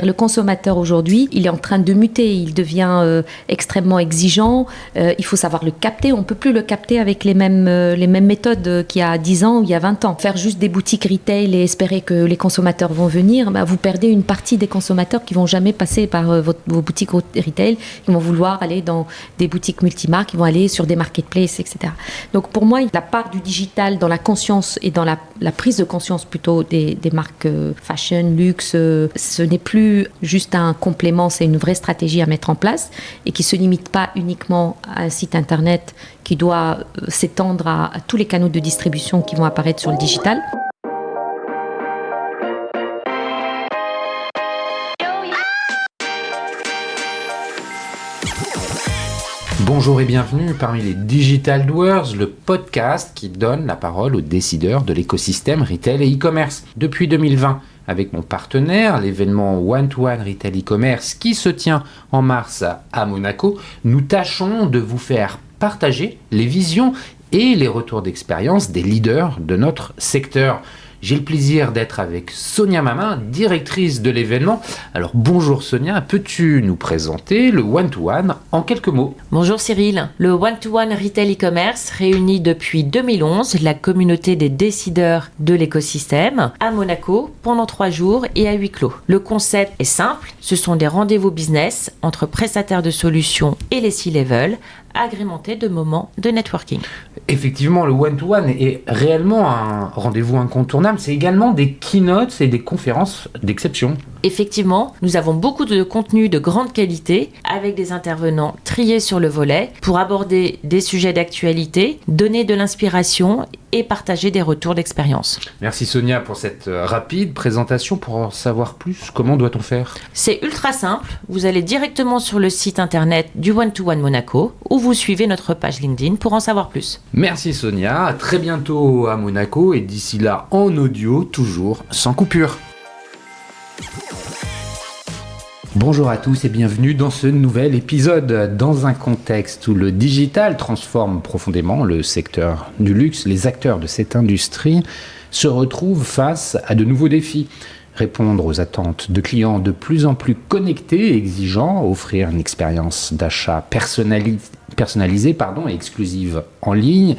Le consommateur aujourd'hui, il est en train de muter, il devient extrêmement exigeant, il faut savoir le capter, on ne peut plus le capter avec les mêmes méthodes qu'il y a 10 ans ou il y a 20 ans. Faire juste des boutiques retail et espérer que les consommateurs vont venir, vous perdez une partie des consommateurs qui ne vont jamais passer par vos boutiques retail, qui vont vouloir aller dans des boutiques multimarques, qui vont aller sur des marketplaces, etc. Donc pour moi, la part du digital dans la conscience et dans la prise de conscience plutôt des marques fashion, luxe, ce n'est plus juste un complément, c'est une vraie stratégie à mettre en place et qui ne se limite pas uniquement à un site internet qui doit s'étendre à tous les canaux de distribution qui vont apparaître sur le digital. Bonjour et bienvenue parmi les Digital Doers, le podcast qui donne la parole aux décideurs de l'écosystème retail et e-commerce. Depuis 2020, avec mon partenaire, l'événement One-to-One Retail e-commerce qui se tient en mars à Monaco, nous tâchons de vous faire partager les visions et les retours d'expérience des leaders de notre secteur. J'ai le plaisir d'être avec Sonia Mamin, directrice de l'événement. Alors bonjour Sonia, peux-tu nous présenter le One-to-One en quelques mots ? Bonjour Cyril, le One-to-One Retail e-commerce réunit depuis 2011 la communauté des décideurs de l'écosystème à Monaco pendant 3 jours et à huis clos. Le concept est simple, ce sont des rendez-vous business entre prestataires de solutions et les C-level, agrémenté de moments de networking. Effectivement, le one-to-one est réellement un rendez-vous incontournable. C'est également des keynotes et des conférences d'exception. Effectivement, nous avons beaucoup de contenu de grande qualité avec des intervenants triés sur le volet pour aborder des sujets d'actualité, donner de l'inspiration et partager des retours d'expérience. Merci Sonia pour cette rapide présentation. Pour en savoir plus, comment doit-on faire ? C'est ultra simple. Vous allez directement sur le site internet du One-to-One Monaco ou vous suivez notre page LinkedIn pour en savoir plus. Merci Sonia, à très bientôt à Monaco et d'ici là en audio, toujours sans coupure. Bonjour à tous et bienvenue dans ce nouvel épisode. Dans un contexte où le digital transforme profondément le secteur du luxe, les acteurs de cette industrie se retrouvent face à de nouveaux défis. Répondre aux attentes de clients de plus en plus connectés et exigeants, offrir une expérience d'achat personnalisée et exclusive en ligne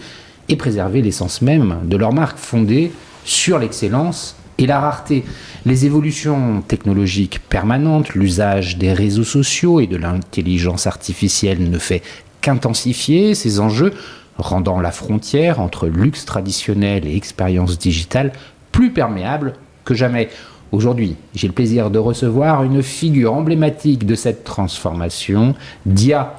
et préserver l'essence même de leur marque fondée sur l'excellence et la rareté. Les évolutions technologiques permanentes, l'usage des réseaux sociaux et de l'intelligence artificielle ne fait qu'intensifier ces enjeux, rendant la frontière entre luxe traditionnel et expérience digitale plus perméable que jamais. Aujourd'hui, j'ai le plaisir de recevoir une figure emblématique de cette transformation, Dia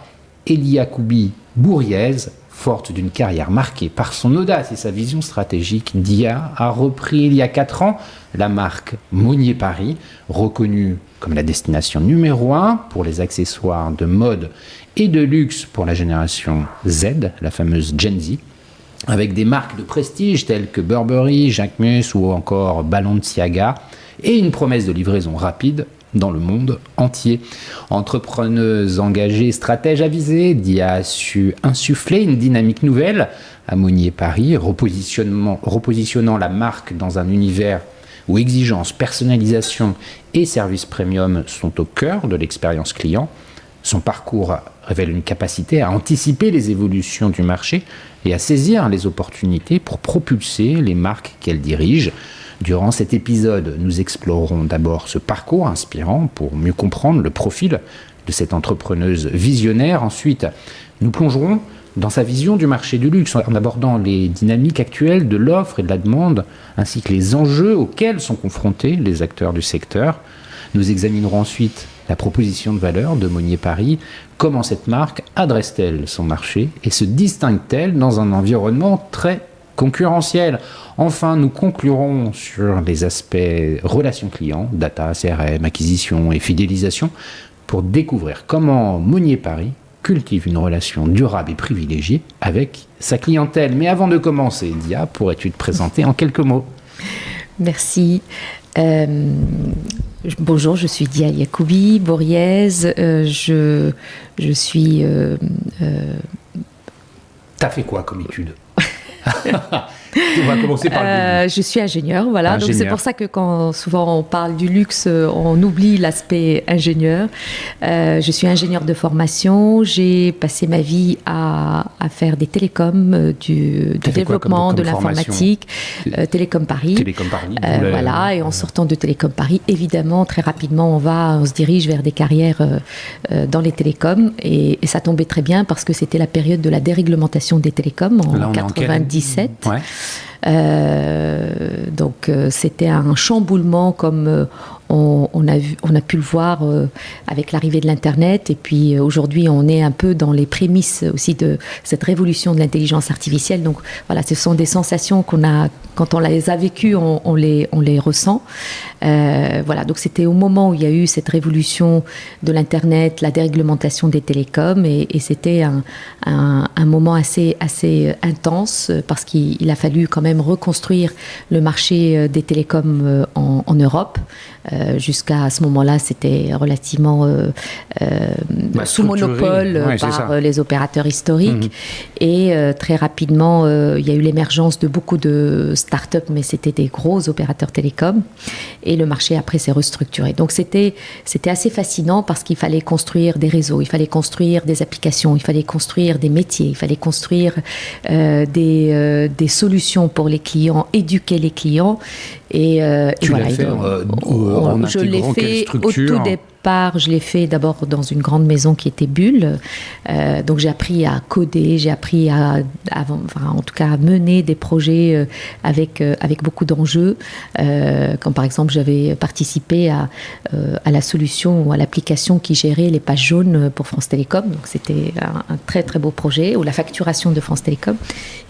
Eliacoubi Bouriez. Forte d'une carrière marquée par son audace et sa vision stratégique, Dia a repris il y a 4 ans la marque Monnier Paris, reconnue comme la destination numéro 1 pour les accessoires de mode et de luxe pour la génération Z, la fameuse Gen Z, avec des marques de prestige telles que Burberry, Jacquemus ou encore Balenciaga, et une promesse de livraison rapide dans le monde entier. Entrepreneuse engagée, stratège avisée, Dia a su insuffler une dynamique nouvelle à Monnier Paris, repositionnant la marque dans un univers où exigence, personnalisation et service premium sont au cœur de l'expérience client. Son parcours révèle une capacité à anticiper les évolutions du marché et à saisir les opportunités pour propulser les marques qu'elle dirige. Durant cet épisode, nous explorerons d'abord ce parcours inspirant pour mieux comprendre le profil de cette entrepreneuse visionnaire. Ensuite, nous plongerons dans sa vision du marché du luxe en abordant les dynamiques actuelles de l'offre et de la demande, ainsi que les enjeux auxquels sont confrontés les acteurs du secteur. Nous examinerons ensuite la proposition de valeur de Monnier Paris, comment cette marque adresse-t-elle son marché et se distingue-t-elle dans un environnement très concurrentiel. Enfin, nous conclurons sur les aspects relations clients, data, CRM, acquisition et fidélisation pour découvrir comment Monnier Paris cultive une relation durable et privilégiée avec sa clientèle. Mais avant de commencer, Dia, pourrais-tu te présenter en quelques mots ? Merci. Bonjour, je suis Dia Eliacoubi Bouriez. Je suis... T'as fait quoi comme étude ? On va commencer par le début. Je suis ingénieure, voilà. Ingénieur. Donc c'est pour ça que quand souvent on parle du luxe, on oublie l'aspect ingénieur. Je suis ingénieure de formation. J'ai passé ma vie à faire des télécoms, du développement, de l'informatique, Télécom Paris. Télécom Paris. Voilà. Et en sortant de Télécom Paris, évidemment, très rapidement, on se dirige vers des carrières dans les télécoms. Et ça tombait très bien parce que c'était la période de la déréglementation des télécoms en 97. Ouais. Donc c'était un chamboulement comme on a pu le voir avec l'arrivée de l'Internet. Et puis aujourd'hui, on est un peu dans les prémices aussi de cette révolution de l'intelligence artificielle. Donc voilà, ce sont des sensations qu'on a, quand on les a vécues, on les ressent. Voilà, donc c'était au moment où il y a eu cette révolution de l'Internet, la déréglementation des télécoms. Et c'était un moment assez intense parce qu'il a fallu quand même reconstruire le marché des télécoms en Europe. Jusqu'à ce moment-là, c'était relativement sous monopole par les opérateurs historiques. Et très rapidement, il y a eu l'émergence de beaucoup de start-up, mais c'était des gros opérateurs télécoms. Et le marché, après, s'est restructuré. Donc, c'était assez fascinant parce qu'il fallait construire des réseaux, il fallait construire des applications, il fallait construire des métiers, il fallait construire des solutions pour les clients, éduquer les clients. Et tu voilà, l'as fait je l'ai fait au tout départ. Je l'ai fait d'abord dans une grande maison qui était Bulle. Donc j'ai appris à coder, j'ai appris en tout cas à mener des projets avec beaucoup d'enjeux. Comme par exemple, j'avais participé à la solution ou à l'application qui gérait les pages jaunes pour France Télécom. Donc c'était un très très beau projet, ou la facturation de France Télécom.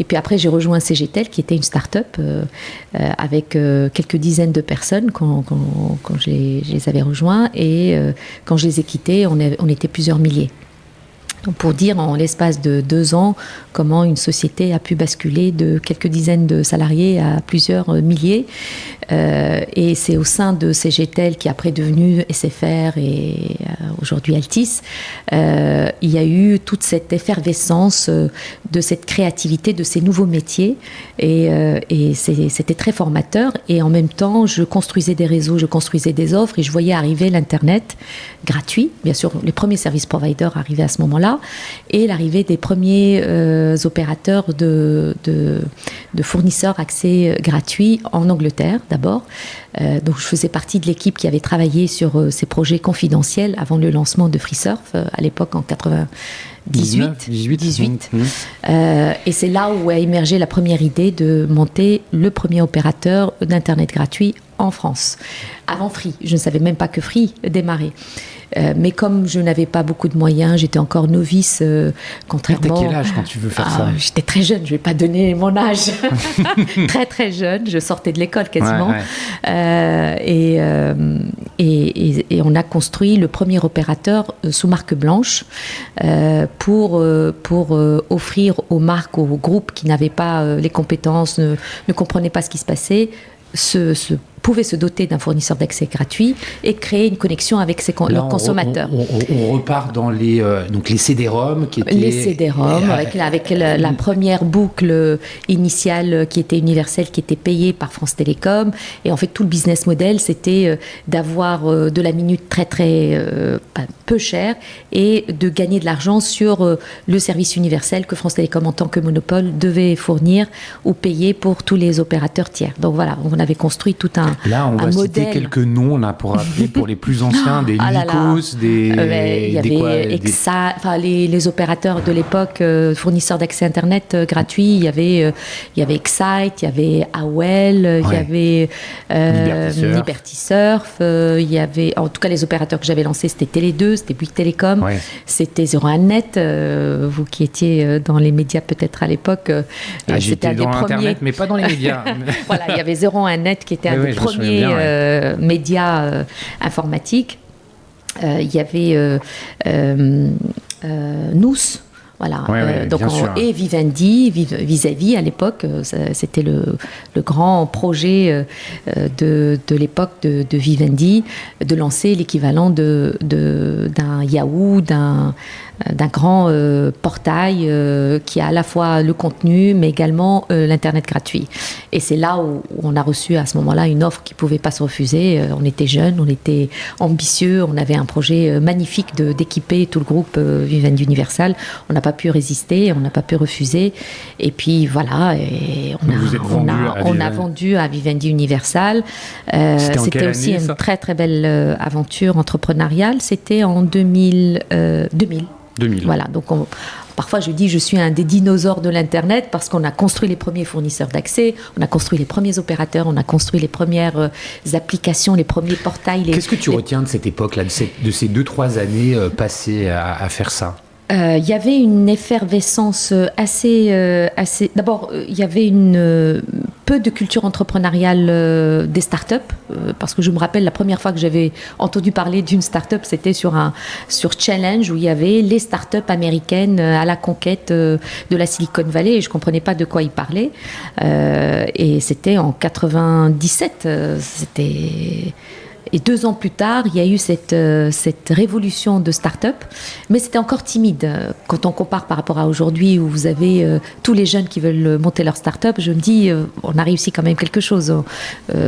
Et puis après, j'ai rejoint CGTEL, qui était une start-up avec quelques dizaines de personnes quand je les avais rejoints. Et quand je les ai quittés, on était plusieurs milliers. Donc pour dire en l'espace de 2 ans comment une société a pu basculer de quelques dizaines de salariés à plusieurs milliers. Et c'est au sein de CGTEL, qui est après devenu SFR et aujourd'hui Altis, il y a eu toute cette effervescence de cette créativité, de ces nouveaux métiers. Et c'était très formateur. Et en même temps, je construisais des réseaux, je construisais des offres et je voyais arriver l'Internet gratuit. Bien sûr, les premiers service providers arrivaient à ce moment-là. Et l'arrivée des premiers opérateurs de fournisseurs accès gratuit en Angleterre d'abord. Donc je faisais partie de l'équipe qui avait travaillé sur ces projets confidentiels avant le lancement de FreeSurf à l'époque en 98. Et c'est là où a émergé la première idée de monter le premier opérateur d'Internet gratuit en France. Avant Free, je ne savais même pas que Free démarrait. Mais comme je n'avais pas beaucoup de moyens, j'étais encore novice, contrairement... T'as quel âge quand tu veux faire ça ? J'étais très jeune, je ne vais pas donner mon âge. Très très jeune, je sortais de l'école quasiment. Et on a construit le premier opérateur sous marque blanche pour offrir aux marques, aux groupes qui n'avaient pas les compétences, ne comprenaient pas ce qui se passait, pouvaient se doter d'un fournisseur d'accès gratuit et créer une connexion avec leurs consommateurs. On repart dans les CD-ROM qui étaient... Les CD-ROM, avec la première boucle initiale qui était universelle, qui était payée par France Télécom. Et en fait, tout le business model, c'était d'avoir de la minute très, très peu chère et de gagner de l'argent sur le service universel que France Télécom, en tant que monopole, devait fournir ou payer pour tous les opérateurs tiers. Donc voilà, on avait construit tout un Là, on va modèle. citer quelques noms là, pour rappeler pour les plus anciens, des Lycos, il y avait Exa, les opérateurs de l'époque, fournisseurs d'accès Internet gratuit. Il y avait Excite, il y avait AOL, il y avait Liberty Surf, il y avait, en tout cas, les opérateurs que j'avais lancés, c'était Télé2, c'était Bouygues Télécom, c'était 01net. Vous qui étiez dans les médias peut-être à l'époque, j'étais dans Internet, mais pas dans les médias. Voilà, il y avait 01net qui était un des premiers médias informatiques. Il y avait Nous Voilà. Donc et Vivendi, vis-à-vis à l'époque, c'était le grand projet de l'époque de Vivendi, de lancer l'équivalent d'un Yahoo, d'un grand portail qui a à la fois le contenu mais également l'internet gratuit. Et c'est là où on a reçu à ce moment-là une offre qui ne pouvait pas se refuser. On était jeunes, on était ambitieux, on avait un projet magnifique d'équiper tout le groupe Vivendi Universal. On n'a pas pu résister, on n'a pas pu refuser. Et puis voilà, et on a vendu à Vivendi Universal. C'était aussi une très très belle aventure entrepreneuriale. C'était en 2000. Voilà, donc parfois je dis je suis un des dinosaures de l'Internet parce qu'on a construit les premiers fournisseurs d'accès, on a construit les premiers opérateurs, on a construit les premières applications, les premiers portails. Qu'est-ce que tu retiens de cette époque-là, de ces 2-3 années passées à faire ça ? Il y avait une effervescence assez. D'abord, il y avait peu de culture entrepreneuriale des startups, parce que je me rappelle la première fois que j'avais entendu parler d'une startup, c'était sur Challenge, où il y avait les startups américaines à la conquête de la Silicon Valley, et je comprenais pas de quoi ils parlaient. Et c'était en 97. Et 2 ans plus tard, il y a eu cette révolution de start-up, mais c'était encore timide. Quand on compare par rapport à aujourd'hui, où vous avez tous les jeunes qui veulent monter leur start-up, je me dis, on a réussi quand même quelque chose,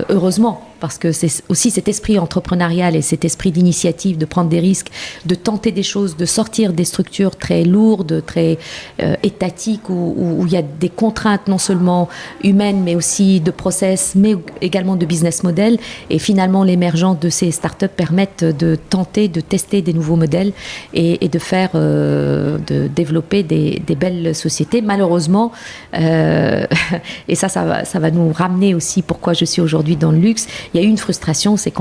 heureusement. Parce que c'est aussi cet esprit entrepreneurial et cet esprit d'initiative, de prendre des risques, de tenter des choses, de sortir des structures très lourdes, très étatiques, où il y a des contraintes non seulement humaines, mais aussi de process, mais également de business model. Et finalement, l'émergence de ces startups permettent de tenter, de tester des nouveaux modèles et de faire, de développer des belles sociétés. Malheureusement, et ça va nous ramener aussi pourquoi je suis aujourd'hui dans le luxe. Il y a eu une frustration, c'est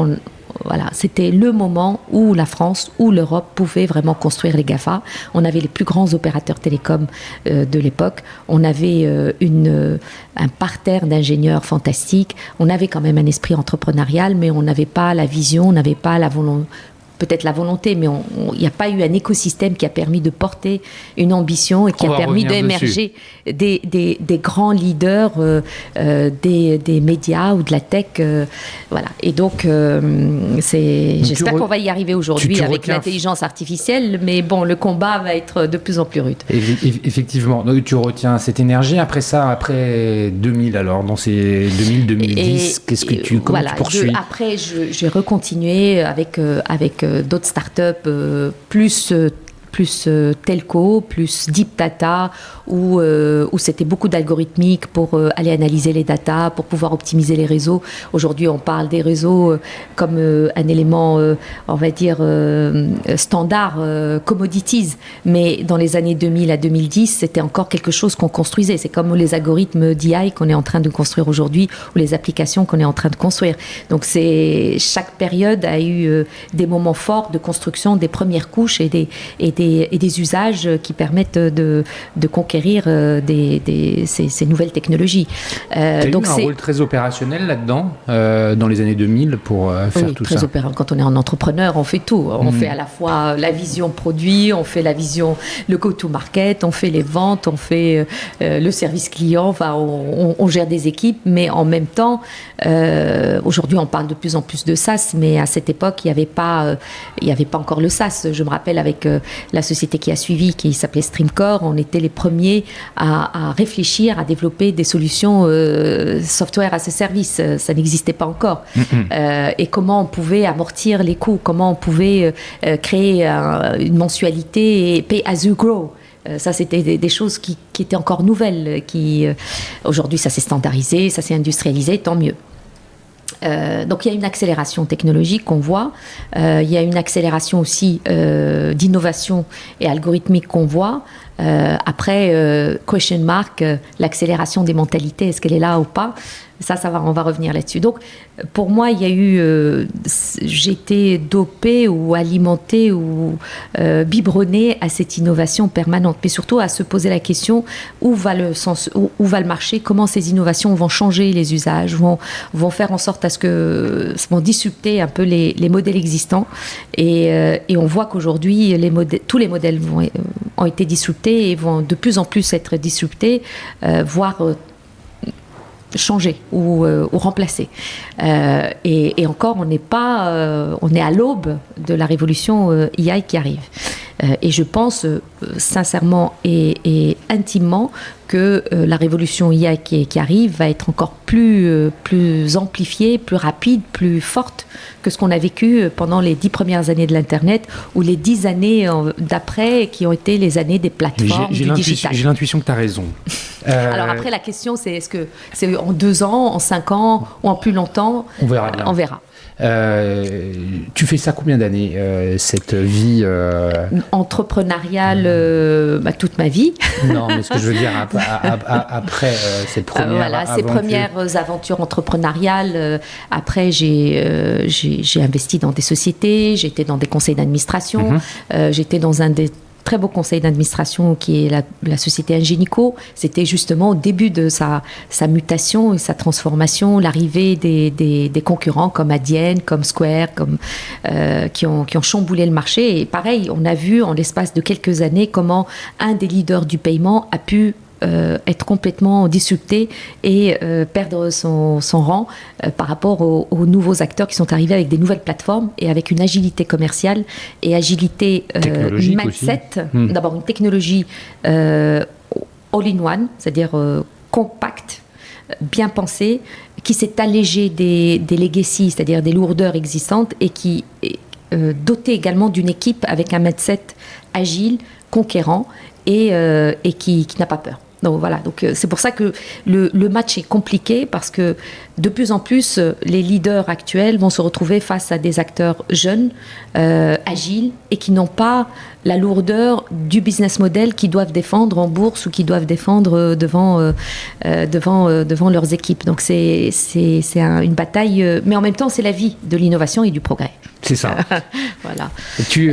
c'était le moment où la France, où l'Europe pouvait vraiment construire les GAFA. On avait les plus grands opérateurs télécoms de l'époque. On avait un parterre d'ingénieurs fantastiques. On avait quand même un esprit entrepreneurial, mais on n'avait pas la vision, on n'avait pas la volonté. Peut-être la volonté, mais il n'y a pas eu un écosystème qui a permis de porter une ambition et qui a permis d'émerger des grands leaders des médias ou de la tech. Voilà. Et donc, j'espère qu'on va y arriver aujourd'hui avec l'intelligence artificielle, mais bon, le combat va être de plus en plus rude. Effectivement. Donc, tu retiens cette énergie. Après ça, après 2000, alors, dans ces 2000-2010, comment tu poursuis ? Après, j'ai recontinué avec d'autres startups plus telco, plus deep data, où c'était beaucoup d'algorithmique pour aller analyser les data, pour pouvoir optimiser les réseaux. Aujourd'hui, on parle des réseaux comme un élément, on va dire, standard, commodities. Mais dans les années 2000 à 2010, c'était encore quelque chose qu'on construisait. C'est comme les algorithmes d'IA qu'on est en train de construire aujourd'hui, ou les applications qu'on est en train de construire. Donc, chaque période a eu des moments forts de construction des premières couches et des usages qui permettent de conquérir ces nouvelles technologies. Tu as eu un rôle très opérationnel là-dedans, dans les années 2000, pour faire tout ça. Quand on est un entrepreneur, on fait tout. On fait à la fois la vision produit, on fait le go-to-market, on fait les ventes, on fait le service client, enfin, on gère des équipes, mais en même temps, aujourd'hui, on parle de plus en plus de SaaS, mais à cette époque, il n'y avait pas encore le SaaS. Je me rappelle avec la société qui a suivi, qui s'appelait Streamcore, on était les premiers à réfléchir, à développer des solutions software as a service. Ça n'existait pas encore. Et comment on pouvait amortir les coûts, comment on pouvait créer une mensualité et pay as you grow. Ça, c'était des choses qui étaient encore nouvelles. Aujourd'hui, ça s'est standardisé, ça s'est industrialisé, tant mieux. Donc il y a une accélération technologique qu'on voit, il y a une accélération aussi d'innovation et algorithmique qu'on voit. Après, question mark, l'accélération des mentalités, est-ce qu'elle est là ou pas ? On va revenir là-dessus. Donc, pour moi, il y a eu, j'ai été dopée ou alimentée ou biberonnée à cette innovation permanente, mais surtout à se poser la question où va le marché, comment ces innovations vont changer les usages, vont faire en sorte à ce que vont disrupter un peu les modèles existants. Et on voit qu'aujourd'hui, tous les modèles ont été disruptés et vont de plus en plus être disruptés, voire changer ou remplacer. Et encore, on est à l'aube de la révolution AI qui arrive. Et je pense sincèrement et intimement que la révolution IA qui arrive va être encore plus amplifiée, plus rapide, plus forte que ce qu'on a vécu pendant les 10 premières années de l'Internet ou les 10 années d'après qui ont été les années des plateformes du digital. J'ai l'intuition que tu as raison. Alors après, la question, c'est est-ce que c'est en 2 ans, en 5 ans ou en plus longtemps? On verra bien. On verra. Tu fais ça combien d'années, cette vie entrepreneuriale toute ma vie. Non, mais ce que je veux dire après cette première ces premières aventures entrepreneuriales. Après, j'ai investi dans des sociétés, j'étais dans des conseils d'administration, j'étais dans un des très beau conseil d'administration qui est la société Ingenico. C'était justement au début de sa mutation et sa transformation, l'arrivée des concurrents comme Adyen, comme Square, qui ont chamboulé le marché. Et pareil, on a vu en l'espace de quelques années comment un des leaders du paiement a pu être complètement disrupté et perdre son rang par rapport aux nouveaux acteurs qui sont arrivés avec des nouvelles plateformes et avec une agilité commerciale et agilité mindset. D'abord une technologie all-in-one, c'est-à-dire compacte, bien pensée, qui s'est allégée des legacy, c'est-à-dire des lourdeurs existantes et qui est dotée également d'une équipe avec un mindset agile, conquérant et qui n'a pas peur. Donc voilà, donc c'est pour ça que le match est compliqué parce que de plus en plus les leaders actuels vont se retrouver face à des acteurs jeunes, agiles et qui n'ont pas la lourdeur du business model qu'ils doivent défendre en bourse ou qu'ils doivent défendre devant leurs équipes. Donc c'est une bataille, mais en même temps c'est la vie de l'innovation et du progrès. C'est ça. Voilà. Tu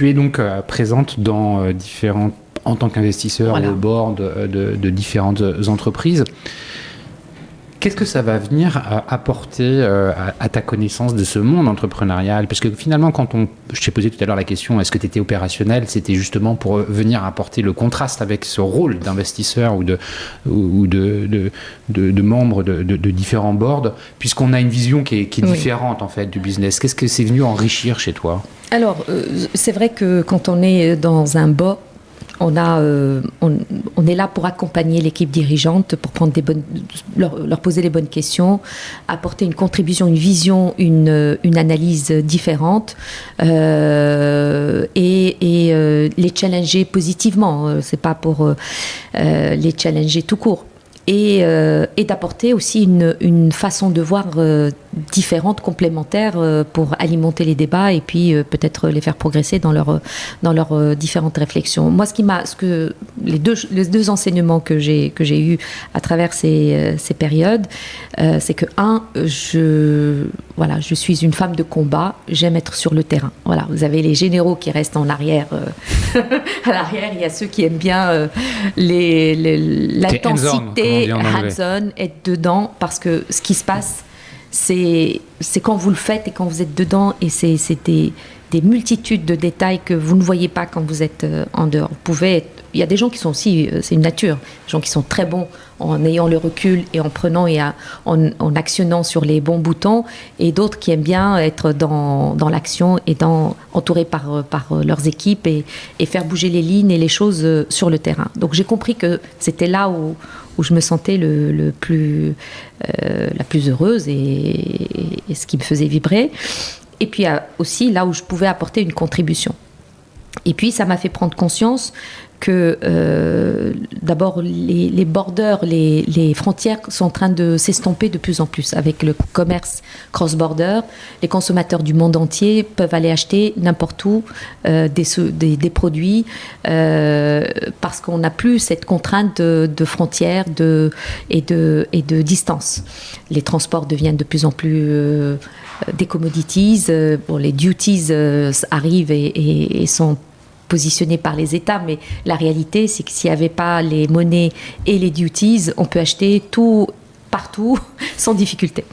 es donc présente dans différentes en tant qu'investisseur au board de différentes entreprises. Qu'est-ce que ça va venir apporter à ta connaissance de ce monde entrepreneurial? Parce que finalement, je t'ai posé tout à l'heure la question, est-ce que tu étais opérationnel? C'était justement pour venir apporter le contraste avec ce rôle d'investisseur ou de membre de différents boards, puisqu'on a une vision qui est différente en fait du business. Qu'est-ce que c'est venu enrichir chez toi? Alors, c'est vrai que quand on est dans un board, on est là pour accompagner l'équipe dirigeante, pour prendre leur poser les bonnes questions, apporter une contribution, une vision, une analyse différente et les challenger positivement. C'est pas pour les challenger tout court. Et d'apporter aussi une façon de voir différente, complémentaire pour alimenter les débats et puis peut-être les faire progresser dans leurs différentes réflexions. Moi, les deux enseignements que j'ai eus à travers ces périodes, c'est que je suis une femme de combat, j'aime être sur le terrain. Voilà, vous avez les généraux qui restent en arrière. À l'arrière, il y a ceux qui aiment bien l'intensité. Hands-on, être dedans, parce que ce qui se passe, c'est quand vous le faites et quand vous êtes dedans, et c'est des multitudes de détails que vous ne voyez pas quand vous êtes en dehors. Il y a des gens qui sont aussi, c'est une nature, des gens qui sont très bons en ayant le recul et en prenant et en actionnant sur les bons boutons, et d'autres qui aiment bien être dans l'action et entourés par leurs équipes et faire bouger les lignes et les choses sur le terrain. Donc j'ai compris que c'était là où je me sentais la plus heureuse et ce qui me faisait vibrer. Et puis aussi là où je pouvais apporter une contribution. Et puis ça m'a fait prendre conscience que d'abord les borders, les frontières sont en train de s'estomper de plus en plus avec le commerce cross-border. Les consommateurs du monde entier peuvent aller acheter n'importe où des produits parce qu'on n'a plus cette contrainte de frontières et de distance. Les transports deviennent de plus en plus des commodities. Les duties arrivent et sont positionnés par les États, mais la réalité, c'est que s'il n'y avait pas les monnaies et les duties, on peut acheter tout, partout, sans difficulté.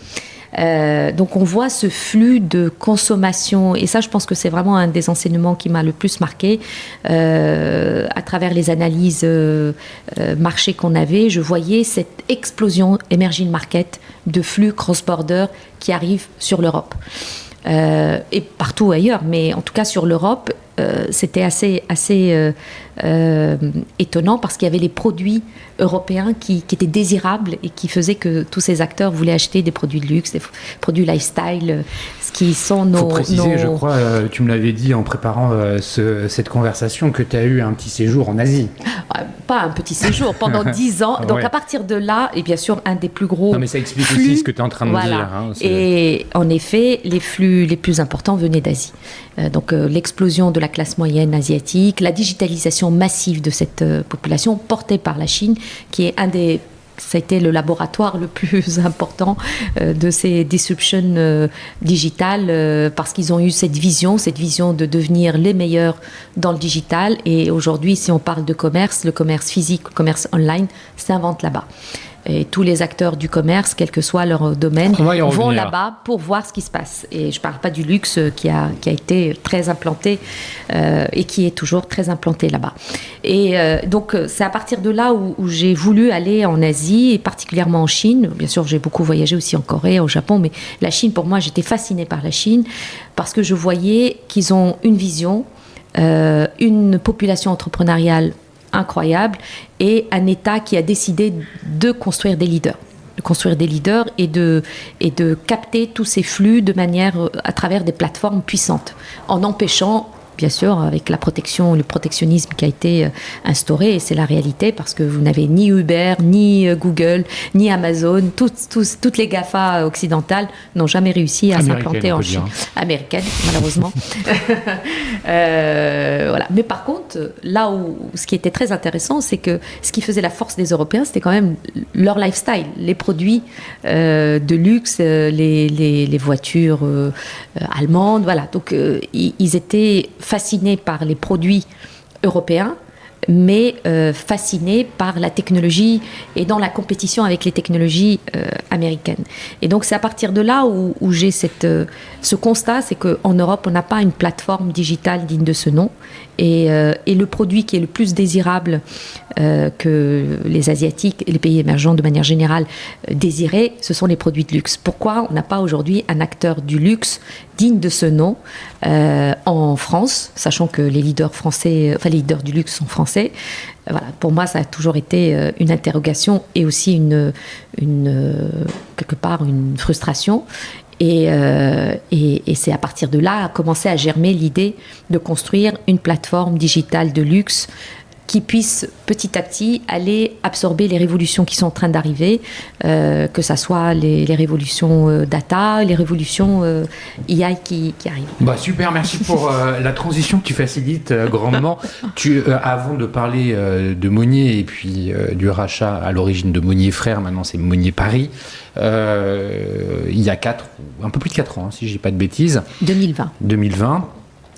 Donc on voit ce flux de consommation, et ça je pense que c'est vraiment un des enseignements qui m'a le plus marqué. À travers les analyses marché qu'on avait, je voyais cette explosion emerging market de flux cross-border qui arrivent sur l'Europe. Et partout ailleurs, mais en tout cas sur l'Europe, c'était assez étonnant parce qu'il y avait les produits européens qui étaient désirables et qui faisaient que tous ces acteurs voulaient acheter des produits de luxe, des produits lifestyle, ce qui sont nos... Il faut préciser, je crois, tu me l'avais dit en préparant cette conversation, que tu as eu un petit séjour en Asie. Pas un petit séjour, pendant 10 ans. Donc à partir de là, et bien sûr, un des plus gros... Non mais ça explique flux, aussi ce que tu es en train de dire. Hein, et en effet, les flux les plus importants venaient d'Asie. Donc l'explosion de la classe moyenne asiatique, la digitalisation massive de cette population portée par la Chine, qui est ça a été le laboratoire le plus important de ces disruptions digitales parce qu'ils ont eu cette vision de devenir les meilleurs dans le digital. Et aujourd'hui, si on parle de commerce, le commerce physique, le commerce online s'invente là-bas. Et tous les acteurs du commerce, quel que soit leur domaine, vont là-bas pour voir ce qui se passe. Et je ne parle pas du luxe qui a été très implanté et qui est toujours très implanté là-bas. Et donc, c'est à partir de là où j'ai voulu aller en Asie, et particulièrement en Chine. Bien sûr, j'ai beaucoup voyagé aussi en Corée, au Japon, mais la Chine, pour moi, j'étais fascinée par la Chine parce que je voyais qu'ils ont une vision, une population entrepreneuriale incroyable et un État qui a décidé de construire des leaders et de capter tous ces flux de manière à travers des plateformes puissantes en empêchant, bien sûr, avec le protectionnisme qui a été instauré, et c'est la réalité parce que vous n'avez ni Uber, ni Google, ni Amazon, toutes les GAFA occidentales n'ont jamais réussi à s'implanter en Chine. Américaines, malheureusement. Voilà. Mais par contre, là où ce qui était très intéressant, c'est que ce qui faisait la force des Européens, c'était quand même leur lifestyle, les produits de luxe, les voitures allemandes, voilà. Donc ils étaient fascinés par les produits européens, mais fascinés par la technologie et dans la compétition avec les technologies américaines. Et donc c'est à partir de là où j'ai ce constat, c'est qu'en Europe, on n'a pas une plateforme digitale digne de ce nom. Et le produit qui est le plus désirable que les Asiatiques et les pays émergents de manière générale désiraient, ce sont les produits de luxe. Pourquoi on n'a pas aujourd'hui un acteur du luxe digne de ce nom en France, sachant que les leaders les leaders du luxe sont français? Voilà, pour moi, ça a toujours été une interrogation et aussi quelque part une frustration. Et c'est à partir de là a commencé à germer l'idée de construire une plateforme digitale de luxe qui puisse petit à petit aller absorber les révolutions qui sont en train d'arriver, que ce soit les révolutions data, les révolutions AI qui arrivent. Bah super, merci pour la transition que tu facilites grandement. Avant de parler de Monnier et puis du rachat à l'origine de Monnier Frères, maintenant c'est Monnier Paris, il y a un peu plus de 4 ans, si je ne dis pas de bêtises. 2020,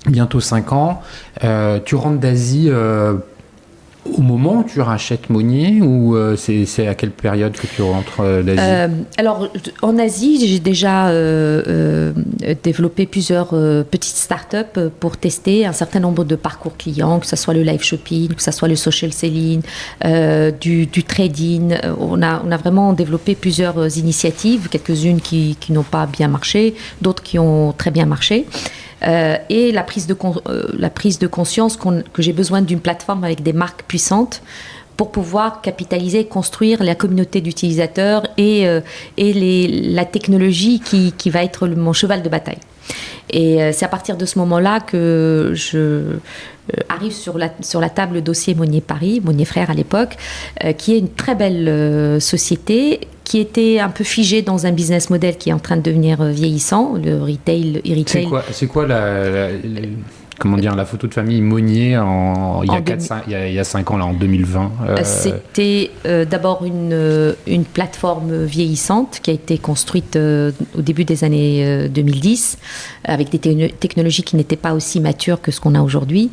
bientôt 5 ans. Tu rentres d'Asie au moment où tu rachètes Monnier, ou c'est à quelle période que tu rentres d'Asie? Alors, en Asie, j'ai déjà développé plusieurs petites startups pour tester un certain nombre de parcours clients, que ce soit le live shopping, que ce soit le social selling, du trading. On a vraiment développé plusieurs initiatives, quelques-unes qui n'ont pas bien marché, d'autres qui ont très bien marché. Et la prise de conscience que j'ai besoin d'une plateforme avec des marques puissantes pour pouvoir capitaliser et construire la communauté d'utilisateurs et la technologie qui va être mon cheval de bataille. Et c'est à partir de ce moment-là que je arrive sur la table le dossier Monnier Paris, Monnier Frères à l'époque, qui est une très belle société qui était un peu figée dans un business model qui est en train de devenir vieillissant, le retail, e-retail. C'est quoi la photo de famille Monnier il y a 5 ans, là, en 2020 C'était d'abord une plateforme vieillissante qui a été construite au début des années 2010 avec des technologies qui n'étaient pas aussi matures que ce qu'on a aujourd'hui.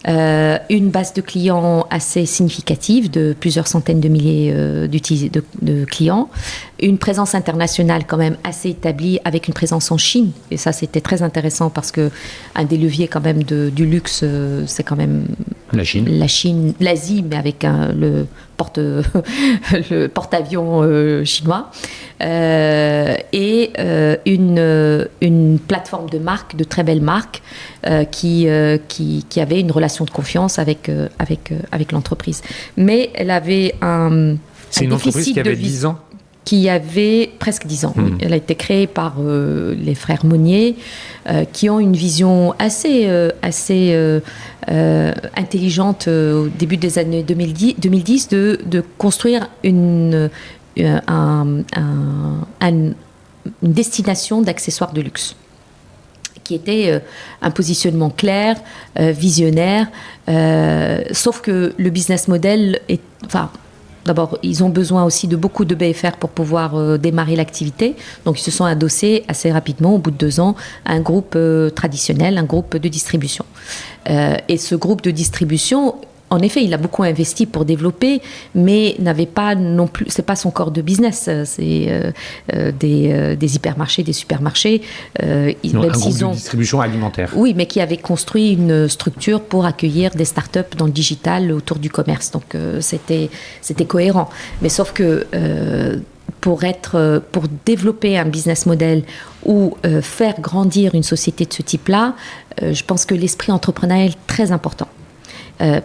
Une base de clients assez significative de plusieurs centaines de milliers de clients. une présence internationale quand même assez établie, avec une présence en Chine. Et ça, c'était très intéressant parce que un des leviers quand même du luxe, c'est quand même La Chine. L'Asie, mais avec le porte-avions chinois. Et une plateforme de marques, de très belles marques, qui avait une relation de confiance avec l'entreprise. Mais elle avait C'est une entreprise qui avait 10 ans. Qui avait presque 10 ans. Oui. Elle a été créée par les frères Monnier, qui ont une vision assez intelligente au début des années 2010 de construire une destination d'accessoires de luxe, qui était un positionnement clair, visionnaire, sauf que le business model est... D'abord, ils ont besoin aussi de beaucoup de BFR pour pouvoir démarrer l'activité. Donc, ils se sont adossés assez rapidement, au bout de 2 ans, à un groupe traditionnel, un groupe de distribution. Et ce groupe de distribution, en effet, il a beaucoup investi pour développer, mais n'avait pas non plus... C'est pas son corps de business. C'est des hypermarchés, des supermarchés. Un groupe de distribution alimentaire. Oui, mais qui avait construit une structure pour accueillir des startups dans le digital autour du commerce. Donc, c'était cohérent. Mais sauf que... pour développer un business model ou faire grandir une société de ce type-là, je pense que l'esprit entrepreneurial est très important.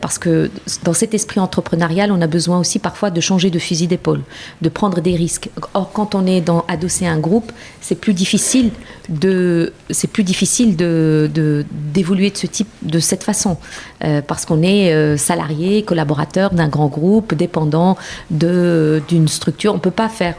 Parce que dans cet esprit entrepreneurial, on a besoin aussi parfois de changer de fusil d'épaule, de prendre des risques. Or, quand on est adossé à un groupe, c'est plus difficile d'évoluer de cette façon, parce qu'on est salarié, collaborateur d'un grand groupe, dépendant d'une structure. On peut pas faire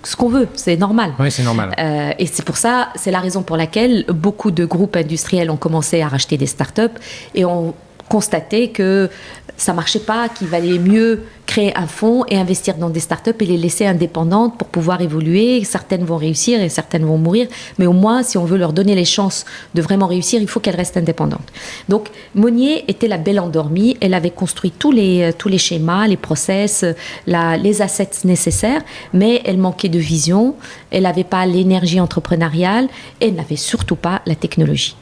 ce qu'on veut, c'est normal. Oui, c'est normal. Et c'est pour ça, c'est la raison pour laquelle beaucoup de groupes industriels ont commencé à racheter des startups et ont constaté que ça marchait pas, qu'il valait mieux créer un fonds et investir dans des startups et les laisser indépendantes pour pouvoir évoluer. Certaines vont réussir et certaines vont mourir, mais au moins, si on veut leur donner les chances de vraiment réussir, il faut qu'elles restent indépendantes. Donc, Monnier était la belle endormie. Elle avait construit tous les schémas, les process, les assets nécessaires, mais elle manquait de vision, elle n'avait pas l'énergie entrepreneuriale et elle n'avait surtout pas la technologie.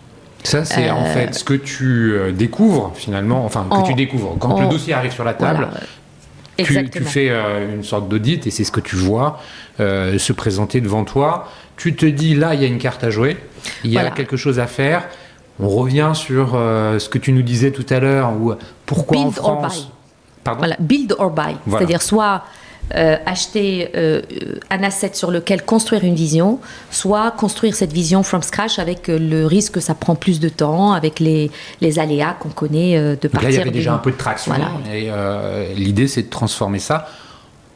Ça, c'est en fait ce que tu découvres finalement, tu découvres. Quand le dossier arrive sur la table, voilà, tu fais une sorte d'audit et c'est ce que tu vois se présenter devant toi. Tu te dis, là, il y a une carte à jouer, il y a quelque chose à faire. On revient sur ce que tu nous disais tout à l'heure, ou pourquoi en France... Pardon ? Voilà, build or buy, voilà. C'est-à-dire soit... acheter un asset sur lequel construire une vision, soit construire cette vision from scratch avec le risque que ça prend plus de temps, avec les aléas qu'on connaît de partir. Là, il y avait déjà un peu de traction, voilà. Et l'idée, c'est de transformer ça,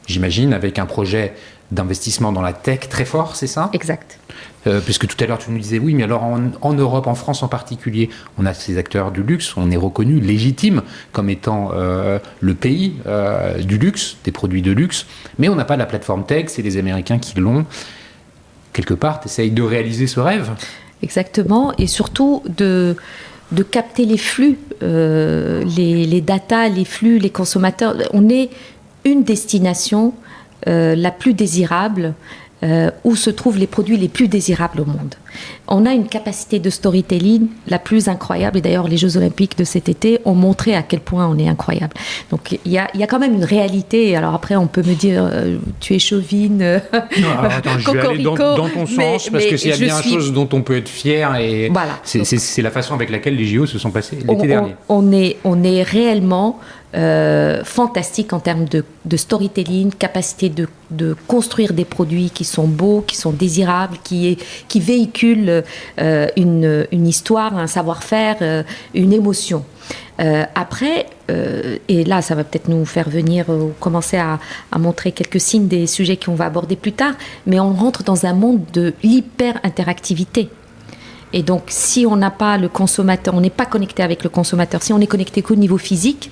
j'imagine, avec un projet d'investissement dans la tech très fort, c'est ça ? Exact. Puisque tout à l'heure, tu nous disais, oui, mais alors en Europe, en France en particulier, on a ces acteurs du luxe, on est reconnu légitime comme étant le pays du luxe, des produits de luxe, mais on n'a pas la plateforme tech, c'est les Américains qui l'ont. Quelque part, tu essayes de réaliser ce rêve. Exactement, et surtout de capter les flux, les datas, les flux, les consommateurs. On est une destination la plus désirable, où se trouvent les produits les plus désirables au monde. On a une capacité de storytelling la plus incroyable, et d'ailleurs les Jeux Olympiques de cet été ont montré à quel point on est incroyable. Donc il y a quand même une réalité. Alors après on peut me dire tu es chauvine, non, alors, attends, je vais aller dans ton sens, parce que s'il y a bien une chose dont on peut être fier, et voilà, c'est la façon avec laquelle les JO se sont passés l'été dernier. On est réellement fantastique en termes de storytelling, capacité de construire des produits qui sont beaux, qui sont désirables, qui véhiculent une histoire, un savoir-faire, une émotion. Après, et là ça va peut-être nous faire venir commencer à montrer quelques signes des sujets qu'on va aborder plus tard, mais on rentre dans un monde de l'hyper-interactivité. Et donc si on n'a pas le consommateur, on n'est pas connecté avec le consommateur, si on est connecté qu'au niveau physique,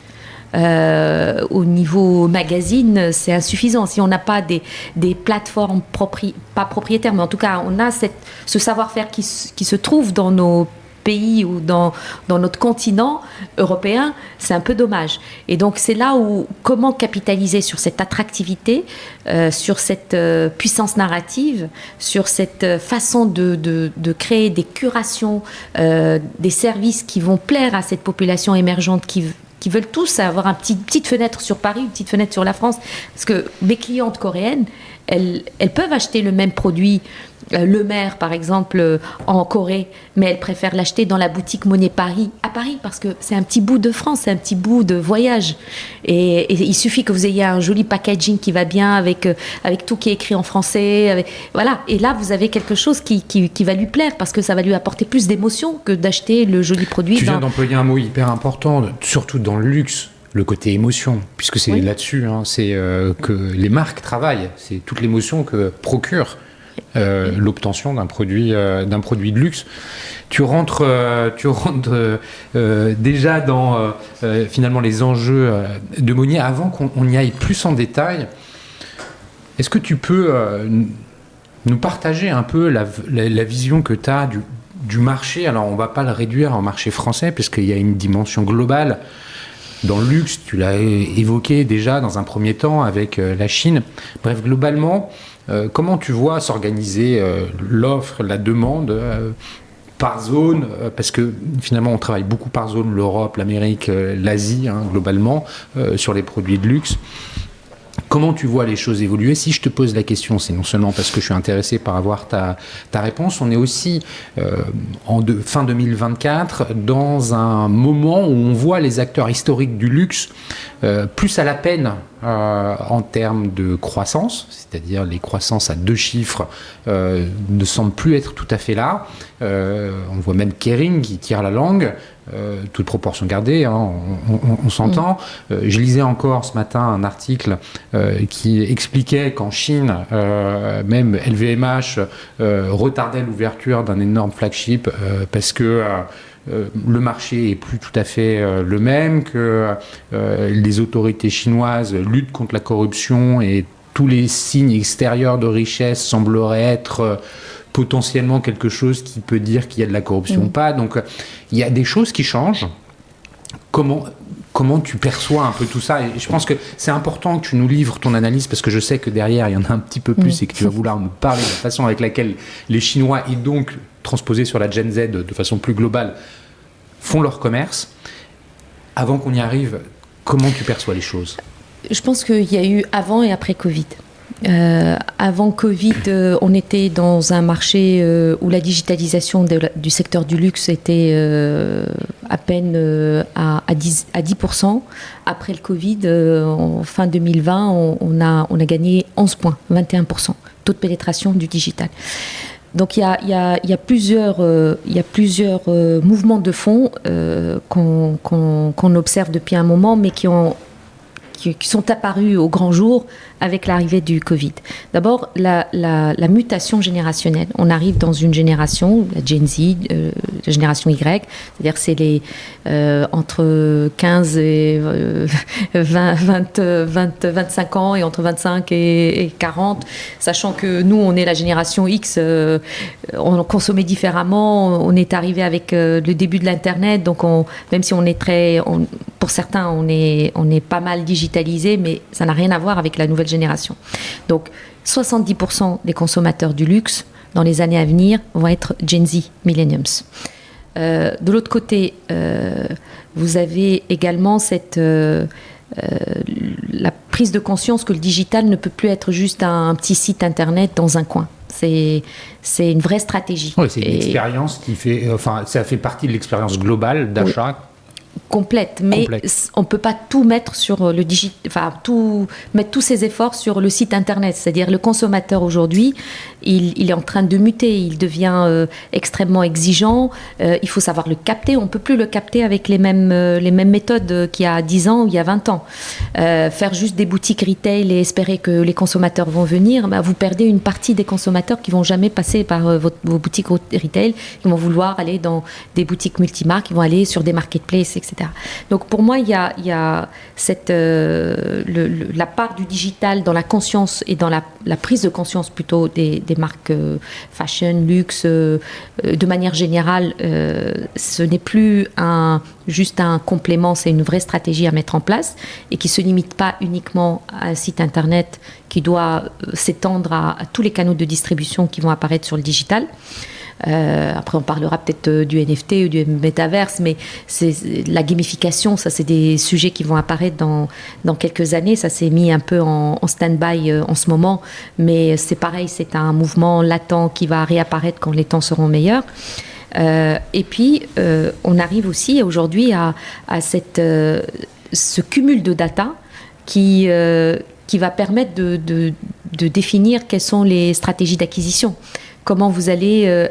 au niveau magazine, c'est insuffisant. Si on n'a pas des plateformes pas propriétaires, mais en tout cas, on a ce savoir-faire qui se trouve dans nos pays ou dans notre continent européen, c'est un peu dommage. Et donc c'est là où comment capitaliser sur cette attractivité, sur cette puissance narrative, sur cette façon de créer des curations, des services qui vont plaire à cette population émergente qui veulent tous avoir une petite fenêtre sur Paris, une petite fenêtre sur la France. Parce que mes clientes coréennes, elles peuvent acheter le même produit, Le Maire par exemple, en Corée, mais elles préfèrent l'acheter dans la boutique Monet Paris, à Paris, parce que c'est un petit bout de France, c'est un petit bout de voyage. Et il suffit que vous ayez un joli packaging qui va bien avec tout qui est écrit en français. Voilà. Et là, vous avez quelque chose qui va lui plaire, parce que ça va lui apporter plus d'émotion que d'acheter le joli produit. Tu viens d'employer un mot hyper important, surtout dans le luxe. Le côté émotion, puisque c'est là-dessus, c'est que les marques travaillent, c'est toute l'émotion que procure l'obtention d'un produit de luxe. Tu rentres déjà dans finalement les enjeux de Monnier. Avant qu'on y aille plus en détail, est-ce que tu peux nous partager un peu la vision que tu as du marché? Alors on ne va pas le réduire en marché français, puisqu'il y a une dimension globale. Dans le luxe, tu l'as évoqué déjà dans un premier temps avec la Chine. Bref, globalement, comment tu vois s'organiser l'offre, la demande par zone, parce que finalement on travaille beaucoup par zone, l'Europe, l'Amérique, l'Asie, globalement, sur les produits de luxe. Comment tu vois les choses évoluer? Si je te pose la question, c'est non seulement parce que je suis intéressé par avoir ta réponse, on est aussi fin 2024 dans un moment où on voit les acteurs historiques du luxe plus à la peine en termes de croissance, c'est-à-dire les croissances à 2 chiffres ne semblent plus être tout à fait là. On voit même Kering qui tire la langue. Toute proportion gardée, on s'entend. Je lisais encore ce matin un article qui expliquait qu'en Chine, même LVMH retardait l'ouverture d'un énorme flagship parce que le marché est plus tout à fait le même, que les autorités chinoises luttent contre la corruption et tous les signes extérieurs de richesse sembleraient être potentiellement quelque chose qui peut dire qu'il y a de la corruption ou pas. Donc, il y a des choses qui changent. Comment tu perçois un peu tout ça? Et je pense que c'est important que tu nous livres ton analyse, parce que je sais que derrière, il y en a un petit peu plus et que tu vas vouloir nous parler de la façon avec laquelle les Chinois, et donc transposés sur la Gen Z de façon plus globale, font leur commerce. Avant qu'on y arrive, comment tu perçois les choses? Je pense qu'il y a eu avant et après Covid. Avant Covid, on était dans un marché où la digitalisation du secteur du luxe était à peine à 10%. Après le Covid, en fin 2020, on a gagné 11 points, 21%, taux de pénétration du digital. Donc il y a plusieurs mouvements de fond qu'on observe depuis un moment, mais qui sont apparus au grand jour avec l'arrivée du Covid. D'abord, la mutation générationnelle. On arrive dans une génération, la Gen Z, la génération Y, c'est-à-dire c'est les entre 15 et 25 ans et entre 25 et 40, sachant que nous, on est la génération X, on consommait différemment, on est arrivé avec le début de l'Internet, donc même si on est pour certains, on est pas mal digitalisé, mais ça n'a rien à voir avec la nouvelle génération. Donc, 70% des consommateurs du luxe, dans les années à venir, vont être Gen Z, Millenniums. De l'autre côté, vous avez également la prise de conscience que le digital ne peut plus être juste un petit site internet dans un coin. C'est une vraie stratégie. Oui, c'est une expérience qui fait... ça fait partie de l'expérience globale d'achat. Oui. Complète, mais on ne peut pas tout mettre sur le mettre tous ses efforts sur le site internet. C'est-à-dire le consommateur aujourd'hui, il est en train de muter, il devient extrêmement exigeant. Il faut savoir le capter. On ne peut plus le capter avec les mêmes méthodes qu'il y a 10 ans ou il y a 20 ans. Faire juste des boutiques retail et espérer que les consommateurs vont venir, vous perdez une partie des consommateurs qui ne vont jamais passer par vos boutiques retail, qui vont vouloir aller dans des boutiques multimarques, qui vont aller sur des marketplaces, etc. Donc pour moi, il y a cette, la part du digital dans la conscience et dans la prise de conscience plutôt des marques fashion, luxe, de manière générale, ce n'est plus juste un complément, c'est une vraie stratégie à mettre en place et qui ne se limite pas uniquement à un site internet qui doit s'étendre à tous les canaux de distribution qui vont apparaître sur le digital. Après, on parlera peut-être du NFT ou du métaverse, mais la gamification, ça, c'est des sujets qui vont apparaître dans quelques années. Ça s'est mis un peu en stand-by en ce moment, mais c'est pareil, c'est un mouvement latent qui va réapparaître quand les temps seront meilleurs. Et puis, on arrive aussi aujourd'hui à ce cumul de data qui va permettre de définir quelles sont les stratégies d'acquisition. Comment vous allez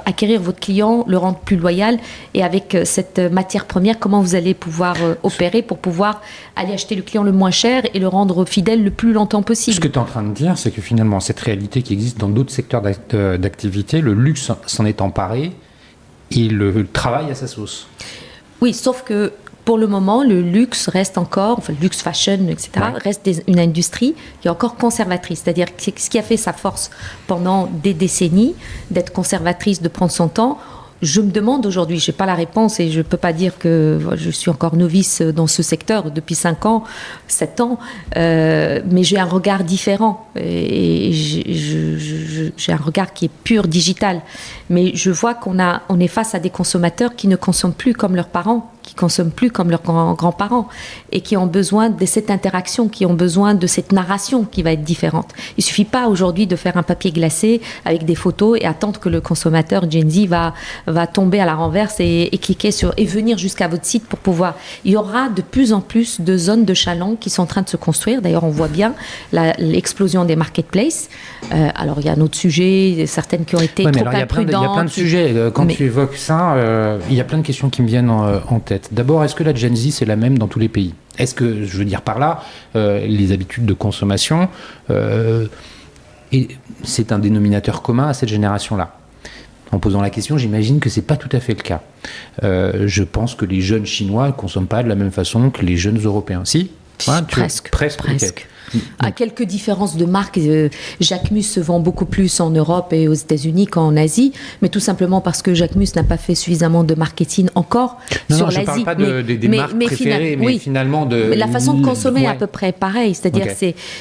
acquérir votre client, le rendre plus loyal, et avec cette matière première, comment vous allez pouvoir opérer pour pouvoir aller acheter le client le moins cher et le rendre fidèle le plus longtemps possible. Ce que tu es en train de dire, c'est que finalement, cette réalité qui existe dans d'autres secteurs d'activité, le luxe s'en est emparé et le travaille à sa sauce. Oui, sauf que pour le moment, le luxe reste encore, enfin le luxe fashion, etc., reste une industrie qui est encore conservatrice. C'est-à-dire que ce qui a fait sa force pendant des décennies, d'être conservatrice, de prendre son temps. Je me demande aujourd'hui, je n'ai pas la réponse et je ne peux pas dire que je suis encore novice dans ce secteur depuis 5 ans, 7 ans, mais j'ai un regard différent et j'ai un regard qui est pur digital. Mais je vois on est face à des consommateurs qui ne consomment plus comme leurs parents, qui ne consomment plus comme leurs grands-parents et qui ont besoin de cette interaction, qui ont besoin de cette narration qui va être différente. Il ne suffit pas aujourd'hui de faire un papier glacé avec des photos et attendre que le consommateur Gen Z va tomber à la renverse et cliquer et venir jusqu'à votre site pour pouvoir. Il y aura de plus en plus de zones de chaland qui sont en train de se construire. D'ailleurs, on voit bien l'explosion des marketplaces. Alors, il y a un autre sujet, certaines qui ont été trop imprudentes. Il y a plein de sujets. Quand tu évoques ça, il y a plein de questions qui me viennent en tête. D'abord, est-ce que la Gen Z, c'est la même dans tous les pays ? Est-ce que, je veux dire par là, les habitudes de consommation, et c'est un dénominateur commun à cette génération-là ? En posant la question, j'imagine que ce n'est pas tout à fait le cas. Je pense que les jeunes Chinois ne consomment pas de la même façon que les jeunes Européens. Si ? Presque. Okay. À quelques différences de marque, Jacquemus se vend beaucoup plus en Europe et aux États-Unis qu'en Asie, mais tout simplement parce que Jacquemus n'a pas fait suffisamment de marketing encore sur l'Asie. Je ne parle pas des marques préférées, mais finalement de... La façon de consommer est à peu près pareille, c'est-à-dire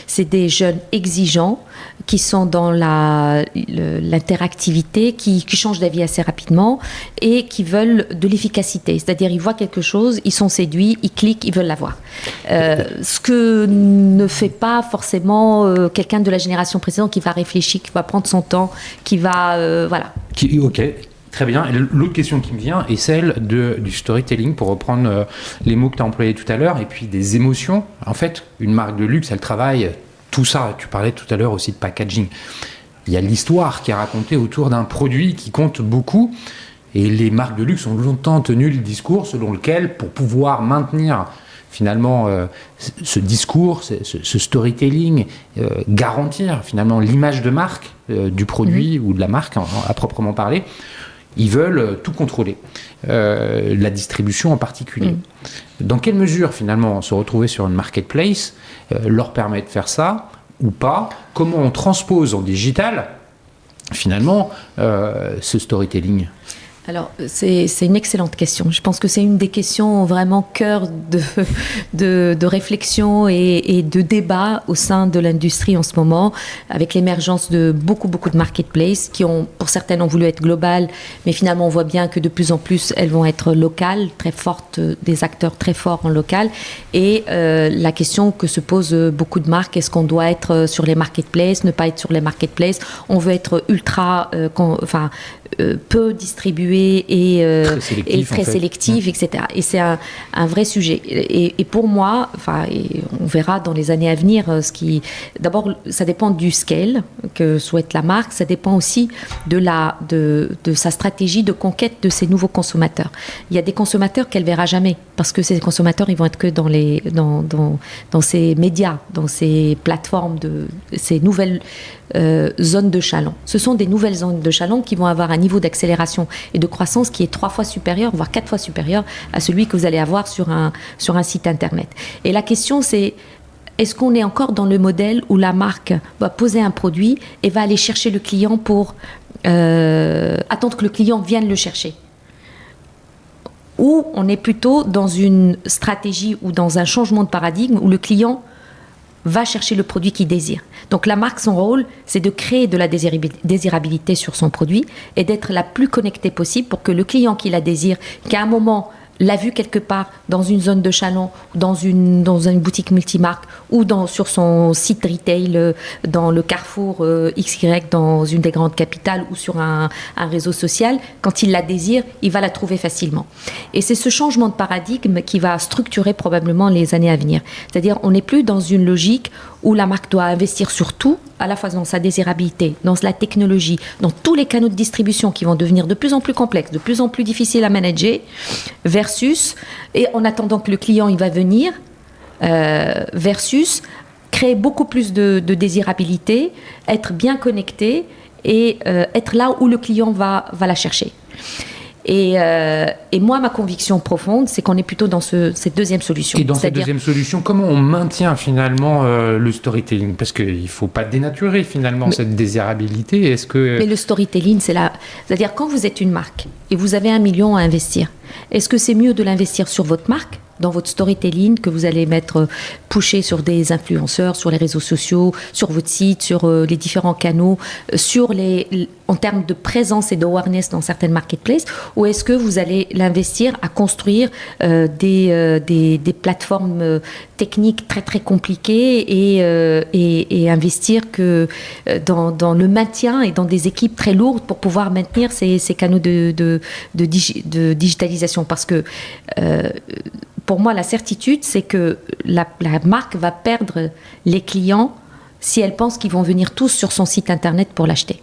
c'est des jeunes exigeants qui sont dans l'interactivité, qui changent d'avis assez rapidement et qui veulent de l'efficacité, c'est-à-dire ils voient quelque chose, ils sont séduits, ils cliquent, ils veulent l'avoir. Ce que ne fait pas forcément quelqu'un de la génération précédente qui va réfléchir, qui va prendre son temps, qui va... voilà. Ok, très bien. Et l'autre question qui me vient est celle du storytelling, pour reprendre les mots que tu as employés tout à l'heure, et puis des émotions. En fait, une marque de luxe, elle travaille tout ça. Tu parlais tout à l'heure aussi de packaging. Il y a l'histoire qui est racontée autour d'un produit qui compte beaucoup. Et les marques de luxe ont longtemps tenu le discours selon lequel, pour pouvoir maintenir finalement ce discours, ce storytelling, garantir finalement l'image de marque du produit ou de la marque à proprement parler, ils veulent tout contrôler, la distribution en particulier. Dans quelle mesure finalement se retrouver sur une marketplace leur permet de faire ça ou pas ? Comment on transpose en digital finalement ce storytelling ? Alors, c'est une excellente question. Je pense que c'est une des questions vraiment cœur de réflexion et de débat au sein de l'industrie en ce moment, avec l'émergence de beaucoup de marketplaces qui pour certaines, ont voulu être globales, mais finalement, on voit bien que de plus en plus, elles vont être locales, très fortes, des acteurs très forts en local. Et la question que se posent beaucoup de marques, est-ce qu'on doit être sur les marketplaces, ne pas être sur les marketplaces ? On veut être ultra, peu distribué et très sélectif, etc. Et c'est un vrai sujet. Et pour moi, on verra dans les années à venir, d'abord, ça dépend du scale que souhaite la marque, ça dépend aussi de sa stratégie de conquête de ces nouveaux consommateurs. Il y a des consommateurs qu'elle verra jamais, parce que ces consommateurs, ils vont être que dans ces médias, dans ces plateformes, ces nouvelles zones de chaland. Ce sont des nouvelles zones de chaland qui vont avoir un niveau d'accélération et de croissance qui est 3 fois supérieur, voire 4 fois supérieur à celui que vous allez avoir sur un site internet. Et la question, c'est est-ce qu'on est encore dans le modèle où la marque va poser un produit et va aller chercher le client pour attendre que le client vienne le chercher? Ou on est plutôt dans une stratégie ou dans un changement de paradigme où le client va chercher le produit qu'il désire. Donc la marque, son rôle, c'est de créer de la désirabilité sur son produit et d'être la plus connectée possible pour que le client qui la désire, qu'à un moment l'a vu quelque part dans une zone de Chalon, dans une boutique multimarque ou sur son site retail, dans le Carrefour XY, dans une des grandes capitales ou sur un réseau social, quand il la désire, il va la trouver facilement. Et c'est ce changement de paradigme qui va structurer probablement les années à venir. C'est-à-dire, on n'est plus dans une logique où la marque doit investir sur tout, à la fois dans sa désirabilité, dans la technologie, dans tous les canaux de distribution qui vont devenir de plus en plus complexes, de plus en plus difficiles à manager, versus, et en attendant que le client il va venir, versus créer beaucoup plus de désirabilité, être bien connecté et être là où le client va la chercher. Et moi, ma conviction profonde, c'est qu'on est plutôt dans cette deuxième solution. Et dans cette deuxième solution, comment on maintient finalement le storytelling? Parce qu'il ne faut pas dénaturer finalement cette désirabilité. Mais le storytelling, c'est-à-dire quand vous êtes une marque et vous avez 1 million à investir, est-ce que c'est mieux de l'investir sur votre marque, dans votre storytelling que vous allez pusher sur des influenceurs, sur les réseaux sociaux, sur votre site, sur les différents canaux, en termes de présence et d'awareness dans certaines marketplaces, ou est-ce que vous allez l'investir à construire des plateformes techniques très très compliquées et investir dans le maintien et dans des équipes très lourdes pour pouvoir maintenir ces canaux de digitalisation? Parce que pour moi, la certitude, c'est que la marque va perdre les clients si elle pense qu'ils vont venir tous sur son site internet pour l'acheter.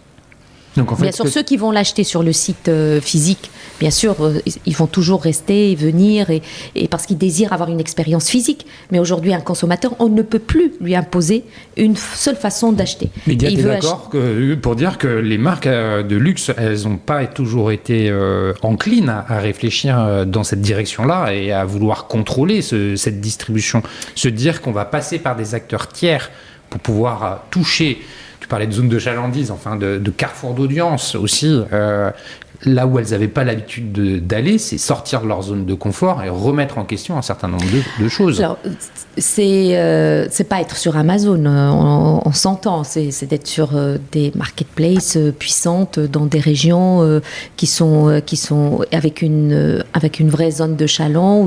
Donc, en fait, bien sûr, ceux qui vont l'acheter sur le site physique, bien sûr, ils vont toujours rester et venir et parce qu'ils désirent avoir une expérience physique. Mais aujourd'hui, un consommateur, on ne peut plus lui imposer une seule façon d'acheter. Mais il est d'accord pour dire que les marques de luxe, elles n'ont pas toujours été enclines à réfléchir dans cette direction-là et à vouloir contrôler cette distribution. Se dire qu'on va passer par des acteurs tiers pour pouvoir toucher. Tu parlais de zone de chalandise, enfin de carrefour d'audience aussi. Là où elles n'avaient pas l'habitude d'aller, c'est sortir de leur zone de confort et remettre en question un certain nombre de choses. Alors, c'est pas être sur Amazon, on s'entend, c'est d'être sur des marketplaces puissantes dans des régions qui sont avec une vraie zone de chaland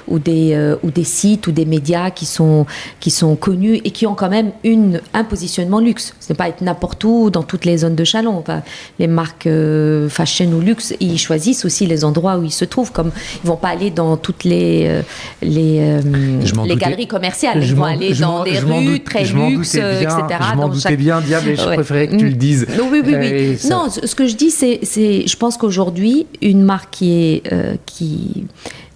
ou des sites ou des médias qui sont connus et qui ont quand même un positionnement luxe. Ce n'est pas être n'importe où dans toutes les zones de chaland. Enfin, les marques fashion ou luxe, ils choisissent aussi les endroits où ils se trouvent. Comme ils vont pas aller dans toutes les galeries commerciales, ils vont aller dans des rues très luxe, etc. Je m'en doutais bien, mais je préférais que tu le dises. Oui. Non, ce que je dis, c'est je pense qu'aujourd'hui, une marque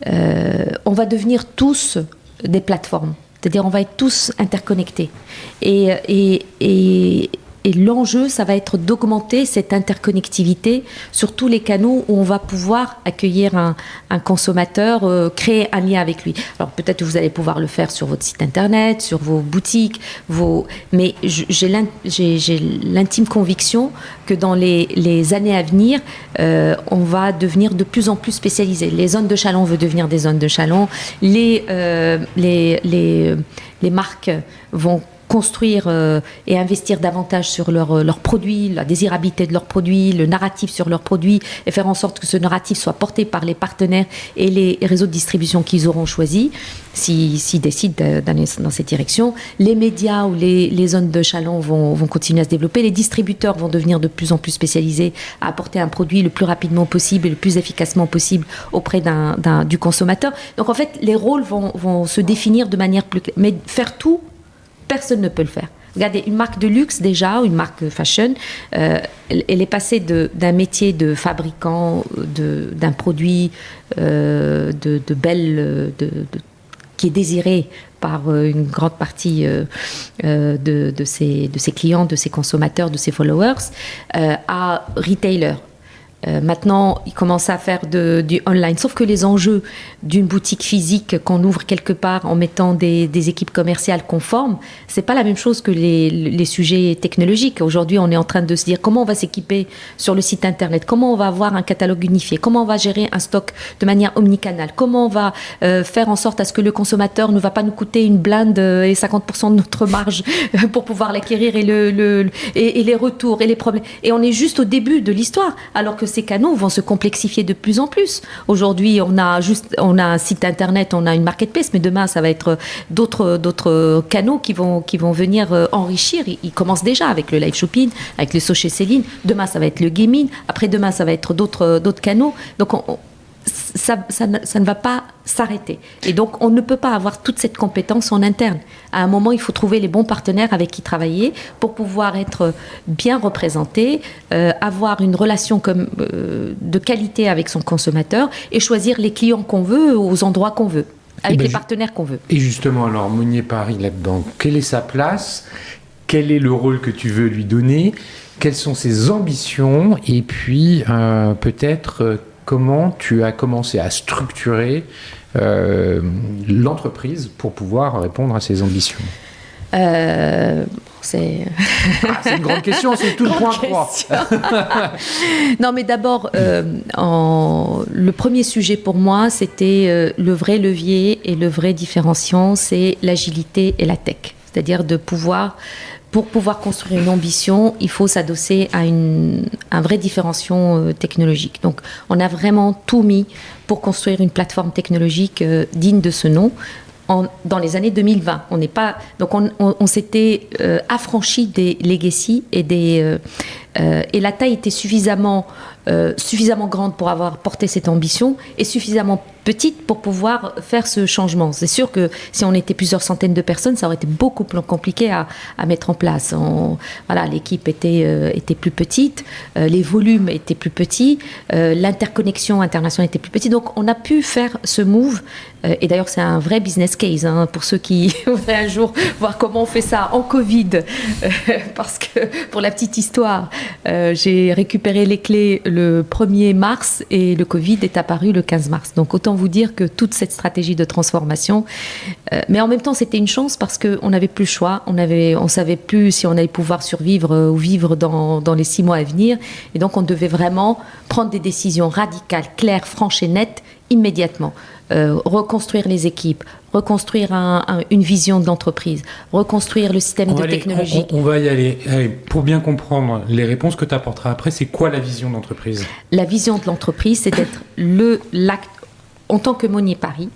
on va devenir tous des plateformes. C'est-à-dire, on va être tous interconnectés. Et l'enjeu, ça va être d'augmenter cette interconnectivité sur tous les canaux où on va pouvoir accueillir un consommateur, créer un lien avec lui. Alors peut-être que vous allez pouvoir le faire sur votre site internet, sur vos boutiques, mais j'ai l'intime conviction que dans les années à venir, on va devenir de plus en plus spécialisé. Les zones de chaland vont devenir des zones de chaland. Les marques vont construire et investir davantage sur leurs produits, la désirabilité de leurs produits, le narratif sur leurs produits, et faire en sorte que ce narratif soit porté par les partenaires et les réseaux de distribution qu'ils auront choisis, s'ils décident d'aller dans cette direction. Les médias ou les zones de chaland vont continuer à se développer. Les distributeurs vont devenir de plus en plus spécialisés à apporter un produit le plus rapidement possible et le plus efficacement possible auprès du consommateur. Donc en fait, les rôles vont se définir de manière plus claire. Mais faire tout, personne ne peut le faire. Regardez, une marque de luxe déjà, une marque fashion, elle est passée d'un métier de fabricant d'un produit qui est désiré par une grande partie de ses clients, de ses consommateurs, de ses followers, à retailer. Maintenant, ils commencent à faire du online. Sauf que les enjeux d'une boutique physique qu'on ouvre quelque part en mettant des équipes commerciales conformes, c'est pas la même chose que les sujets technologiques. Aujourd'hui, on est en train de se dire comment on va s'équiper sur le site internet, comment on va avoir un catalogue unifié, comment on va gérer un stock de manière omnicanale, comment on va faire en sorte à ce que le consommateur ne va pas nous coûter une blinde et 50% de notre marge pour pouvoir l'acquérir et les retours et les problèmes. Et on est juste au début de l'histoire, alors que ces canaux vont se complexifier de plus en plus. Aujourd'hui, on a un site internet, on a une marketplace, mais demain, ça va être d'autres canaux qui vont venir enrichir. Ils commencent déjà avec le live shopping, avec le social selling. Demain, ça va être le gaming. Après, demain, ça va être d'autres canaux. Donc, ça ne va pas s'arrêter. Et donc, on ne peut pas avoir toute cette compétence en interne. À un moment, il faut trouver les bons partenaires avec qui travailler pour pouvoir être bien représenté, avoir une relation de qualité avec son consommateur et choisir les clients qu'on veut aux endroits qu'on veut, avec les partenaires qu'on veut. Et justement, alors, Monnier Paris là-dedans, quelle est sa place ? Quel est le rôle que tu veux lui donner ? Quelles sont ses ambitions ? Et puis, peut-être... comment tu as commencé à structurer l'entreprise pour pouvoir répondre à ces ambitions ? C'est une grande question, c'est tout le point 3. Non, mais d'abord, le premier sujet pour moi, c'était le vrai levier et le vrai différenciant, c'est l'agilité et la tech. C'est-à-dire pour pouvoir construire une ambition, il faut s'adosser à un vrai différenciant technologique. Donc, on a vraiment tout mis pour construire une plateforme technologique digne de ce nom. Dans les années 2020, on s'était affranchi des legacy et la taille était suffisamment grande pour avoir porté cette ambition et suffisamment petite pour pouvoir faire ce changement. C'est sûr que si on était plusieurs centaines de personnes, ça aurait été beaucoup plus compliqué à mettre en place. L'équipe était plus petite, les volumes étaient plus petits, l'interconnexion internationale était plus petite. Donc on a pu faire ce move. Et d'ailleurs, c'est un vrai business case pour ceux qui voudraient un jour voir comment on fait ça en Covid. Parce que, pour la petite histoire, j'ai récupéré les clés le 1er mars et le Covid est apparu le 15 mars. Donc, autant vous dire que toute cette stratégie de transformation... mais en même temps, c'était une chance parce qu'on n'avait plus le choix. On savait plus si on allait pouvoir survivre ou vivre dans les 6 mois à venir. Et donc, on devait vraiment prendre des décisions radicales, claires, franches et nettes, immédiatement. Reconstruire les équipes, reconstruire une vision de l'entreprise, reconstruire le système de technologie. On va y aller. Allez, pour bien comprendre les réponses que tu apporteras après, c'est quoi la vision d'entreprise ? La vision de l'entreprise, c'est d'être en tant que Monnier Paris,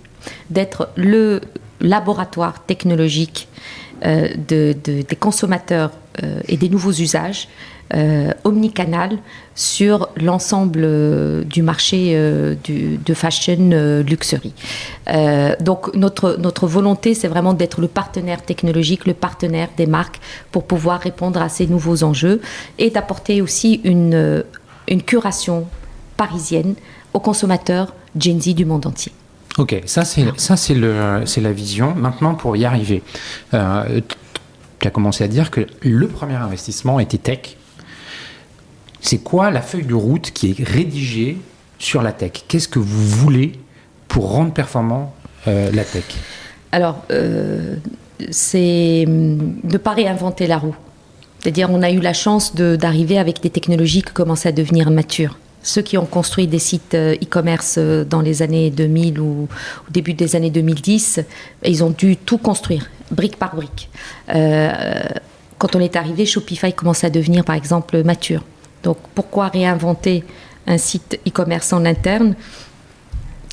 d'être le laboratoire technologique des consommateurs et des nouveaux usages, omnicanal sur l'ensemble du marché de fashion luxury. Donc notre volonté, c'est vraiment d'être le partenaire technologique, le partenaire des marques pour pouvoir répondre à ces nouveaux enjeux et d'apporter aussi une curation parisienne aux consommateurs Gen Z du monde entier. Ok, ça c'est la vision. Maintenant, pour y arriver, tu as commencé à dire que le premier investissement était tech. C'est quoi la feuille de route qui est rédigée sur la tech ? Qu'est-ce que vous voulez pour rendre performant la tech ? Alors, c'est ne pas réinventer la roue. C'est-à-dire, on a eu la chance d'arriver avec des technologies qui commençaient à devenir matures. Ceux qui ont construit des sites e-commerce dans les années 2000 ou au début des années 2010, ils ont dû tout construire, brique par brique. Quand on est arrivé, Shopify commençait à devenir, par exemple, mature. Donc, pourquoi réinventer un site e-commerce en interne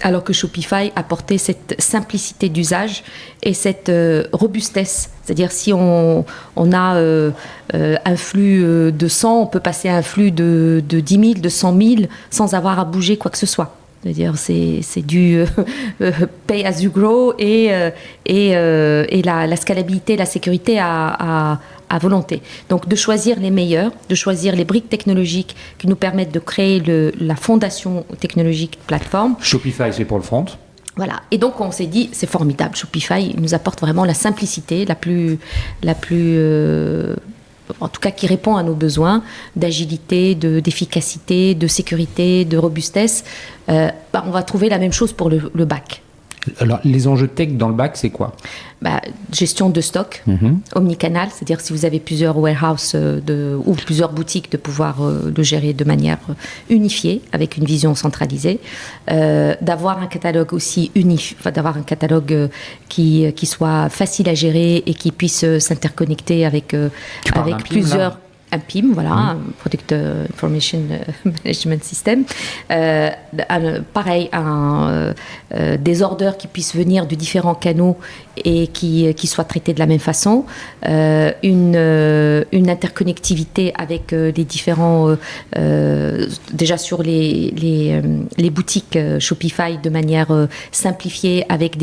alors que Shopify apportait cette simplicité d'usage et cette robustesse. C'est-à-dire, si on a un flux de 100, on peut passer à un flux de 10 000, de 100 000 sans avoir à bouger quoi que ce soit. C'est-à-dire, c'est du pay as you grow et la scalabilité, la sécurité à volonté. Donc, de choisir les meilleurs, de choisir les briques technologiques qui nous permettent de créer la fondation technologique de plateforme. Shopify, c'est pour le front. Voilà. Et donc, on s'est dit, c'est formidable. Shopify nous apporte vraiment la simplicité la plus en tout cas qui répond à nos besoins d'agilité, d'efficacité, de sécurité, de robustesse, on va trouver la même chose pour le back. Alors, les enjeux tech dans le back, c'est quoi ? Gestion de stock, omnicanal, c'est-à-dire si vous avez plusieurs warehouses ou plusieurs boutiques, de pouvoir le gérer de manière unifiée, avec une vision centralisée, d'avoir un catalogue aussi d'avoir un catalogue qui soit facile à gérer et qui puisse s'interconnecter avec plusieurs... Un PIM, voilà, un Product Information Management System. Pareil, des orders qui puissent venir de différents canaux et qui soient traités de la même façon. Une interconnectivité avec les différents... déjà sur les boutiques Shopify de manière simplifiée, avec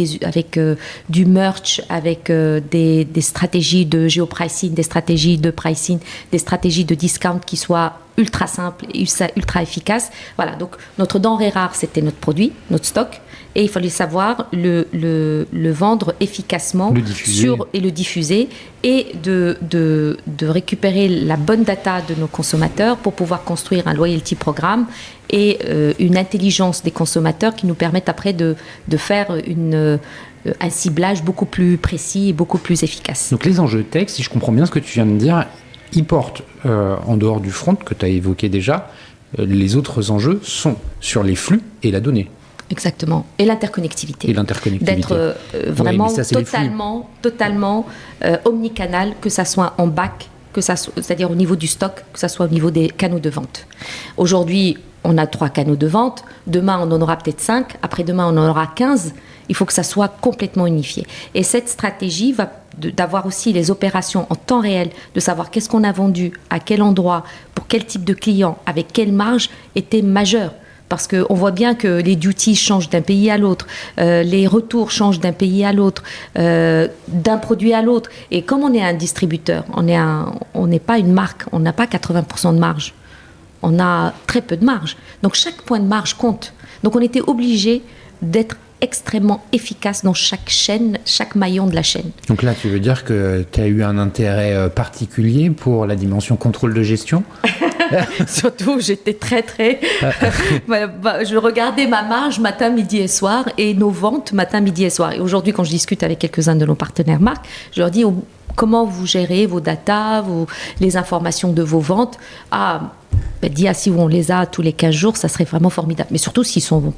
du merch, avec des stratégies de géopricing, des stratégies de pricing, des stratégies de discount qui soient ultra simples et ultra efficaces. Voilà, donc notre denrée rare, c'était notre produit, notre stock, et il fallait savoir le vendre efficacement, le diffuser, et de récupérer la bonne data de nos consommateurs pour pouvoir construire un loyalty programme et une intelligence des consommateurs qui nous permettent après de faire un ciblage beaucoup plus précis et beaucoup plus efficace. Donc les enjeux tech, si je comprends bien ce que tu viens de dire, ils portent, en dehors du front que tu as évoqué déjà, les autres enjeux sont sur les flux et la donnée. Exactement. Et l'interconnectivité. D'être vraiment totalement omnicanal, que ça soit en back, c'est-à-dire au niveau du stock, que ça soit au niveau des canaux de vente. Aujourd'hui, on a 3 canaux de vente. Demain, on en aura peut-être 5. Après-demain, on en aura 15. Il faut que ça soit complètement unifié. Et cette stratégie va d'avoir aussi les opérations en temps réel, de savoir qu'est-ce qu'on a vendu, à quel endroit, pour quel type de client, avec quelle marge, était majeure. Parce qu'on voit bien que les duties changent d'un pays à l'autre, les retours changent d'un pays à l'autre, d'un produit à l'autre. Et comme on est un distributeur, on n'est pas une marque, on n'a pas 80% de marge. On a très peu de marge. Donc chaque point de marge compte. Donc on était obligé d'être extrêmement efficace dans chaque chaîne, chaque maillon de la chaîne. Donc là, tu veux dire que tu as eu un intérêt particulier pour la dimension contrôle de gestion ? Surtout, j'étais très... je regardais ma marge matin, midi et soir, et nos ventes matin, midi et soir. Et aujourd'hui, quand je discute avec quelques-uns de nos partenaires marques, je leur dis comment vous gérez vos datas, les informations de vos ventes. Si on les a tous les 15 jours, ça serait vraiment formidable. Mais surtout s'ils sont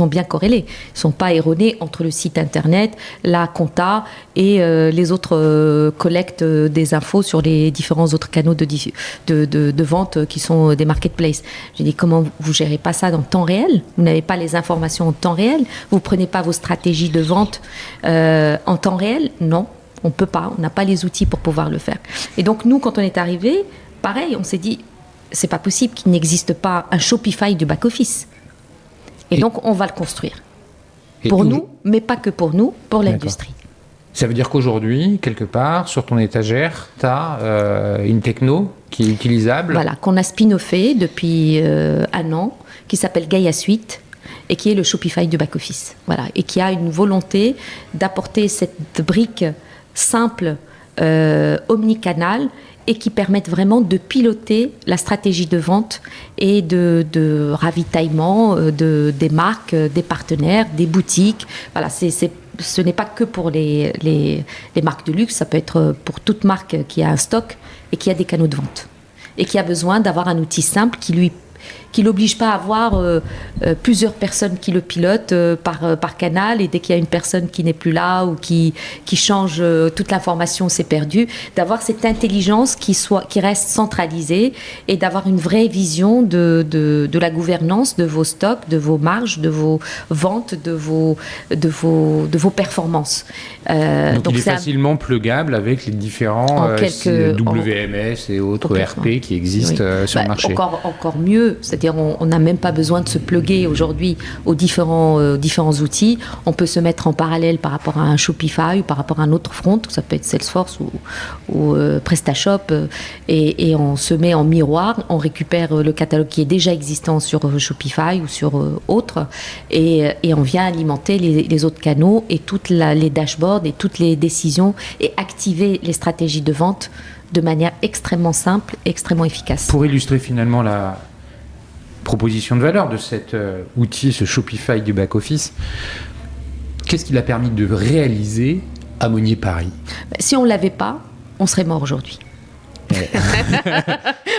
bien corrélés. Ils ne sont pas erronés entre le site internet, la compta et les autres collectes des infos sur les différents autres canaux de vente qui sont des marketplaces. J'ai dit, comment vous ne gérez pas ça dans le temps réel ? Vous n'avez pas les informations en temps réel ? Vous ne prenez pas vos stratégies de vente en temps réel ? Non, on ne peut pas. On n'a pas les outils pour pouvoir le faire. Et donc nous, quand on est arrivé, pareil, on s'est dit, c'est pas possible qu'il n'existe pas un Shopify du back-office. Et donc, on va le construire. Pour nous, mais pas que pour nous, pour l'industrie. Ça veut dire qu'aujourd'hui, quelque part, sur ton étagère, tu as une techno qui est utilisable. Voilà, qu'on a spin-offé depuis un an, qui s'appelle Gaia Suite, et qui est le Shopify du back-office. Voilà, et qui a une volonté d'apporter cette brique simple, omnicanal, et qui permettent vraiment de piloter la stratégie de vente et de ravitaillement des marques, des partenaires, des boutiques. Voilà, ce n'est pas que pour les marques de luxe, ça peut être pour toute marque qui a un stock et qui a des canaux de vente et qui a besoin d'avoir un outil simple qui l'oblige pas à avoir plusieurs personnes qui le pilotent par canal, et dès qu'il y a une personne qui n'est plus là ou qui change toute l'information, c'est perdu, d'avoir cette intelligence qui reste centralisée et d'avoir une vraie vision de la gouvernance de vos stocks, de vos marges, de vos ventes, de vos performances. Donc il est facilement plugable avec les différents WMS et autres ERP qui existent sur le marché. Encore mieux, c'est-à-dire on n'a même pas besoin de se plugger aujourd'hui aux différents outils. On peut se mettre en parallèle par rapport à un Shopify ou par rapport à un autre front, ça peut être Salesforce ou PrestaShop, et on se met en miroir, on récupère le catalogue qui est déjà existant sur Shopify ou sur autres, et on vient alimenter les autres canaux et toutes les dashboards et toutes les décisions et activer les stratégies de vente de manière extrêmement simple, extrêmement efficace. Pour illustrer finalement la proposition de valeur de cet outil, ce Shopify du back-office, qu'est-ce qu'il a permis de réaliser à Monnier Paris ? Si on ne l'avait pas, on serait mort aujourd'hui.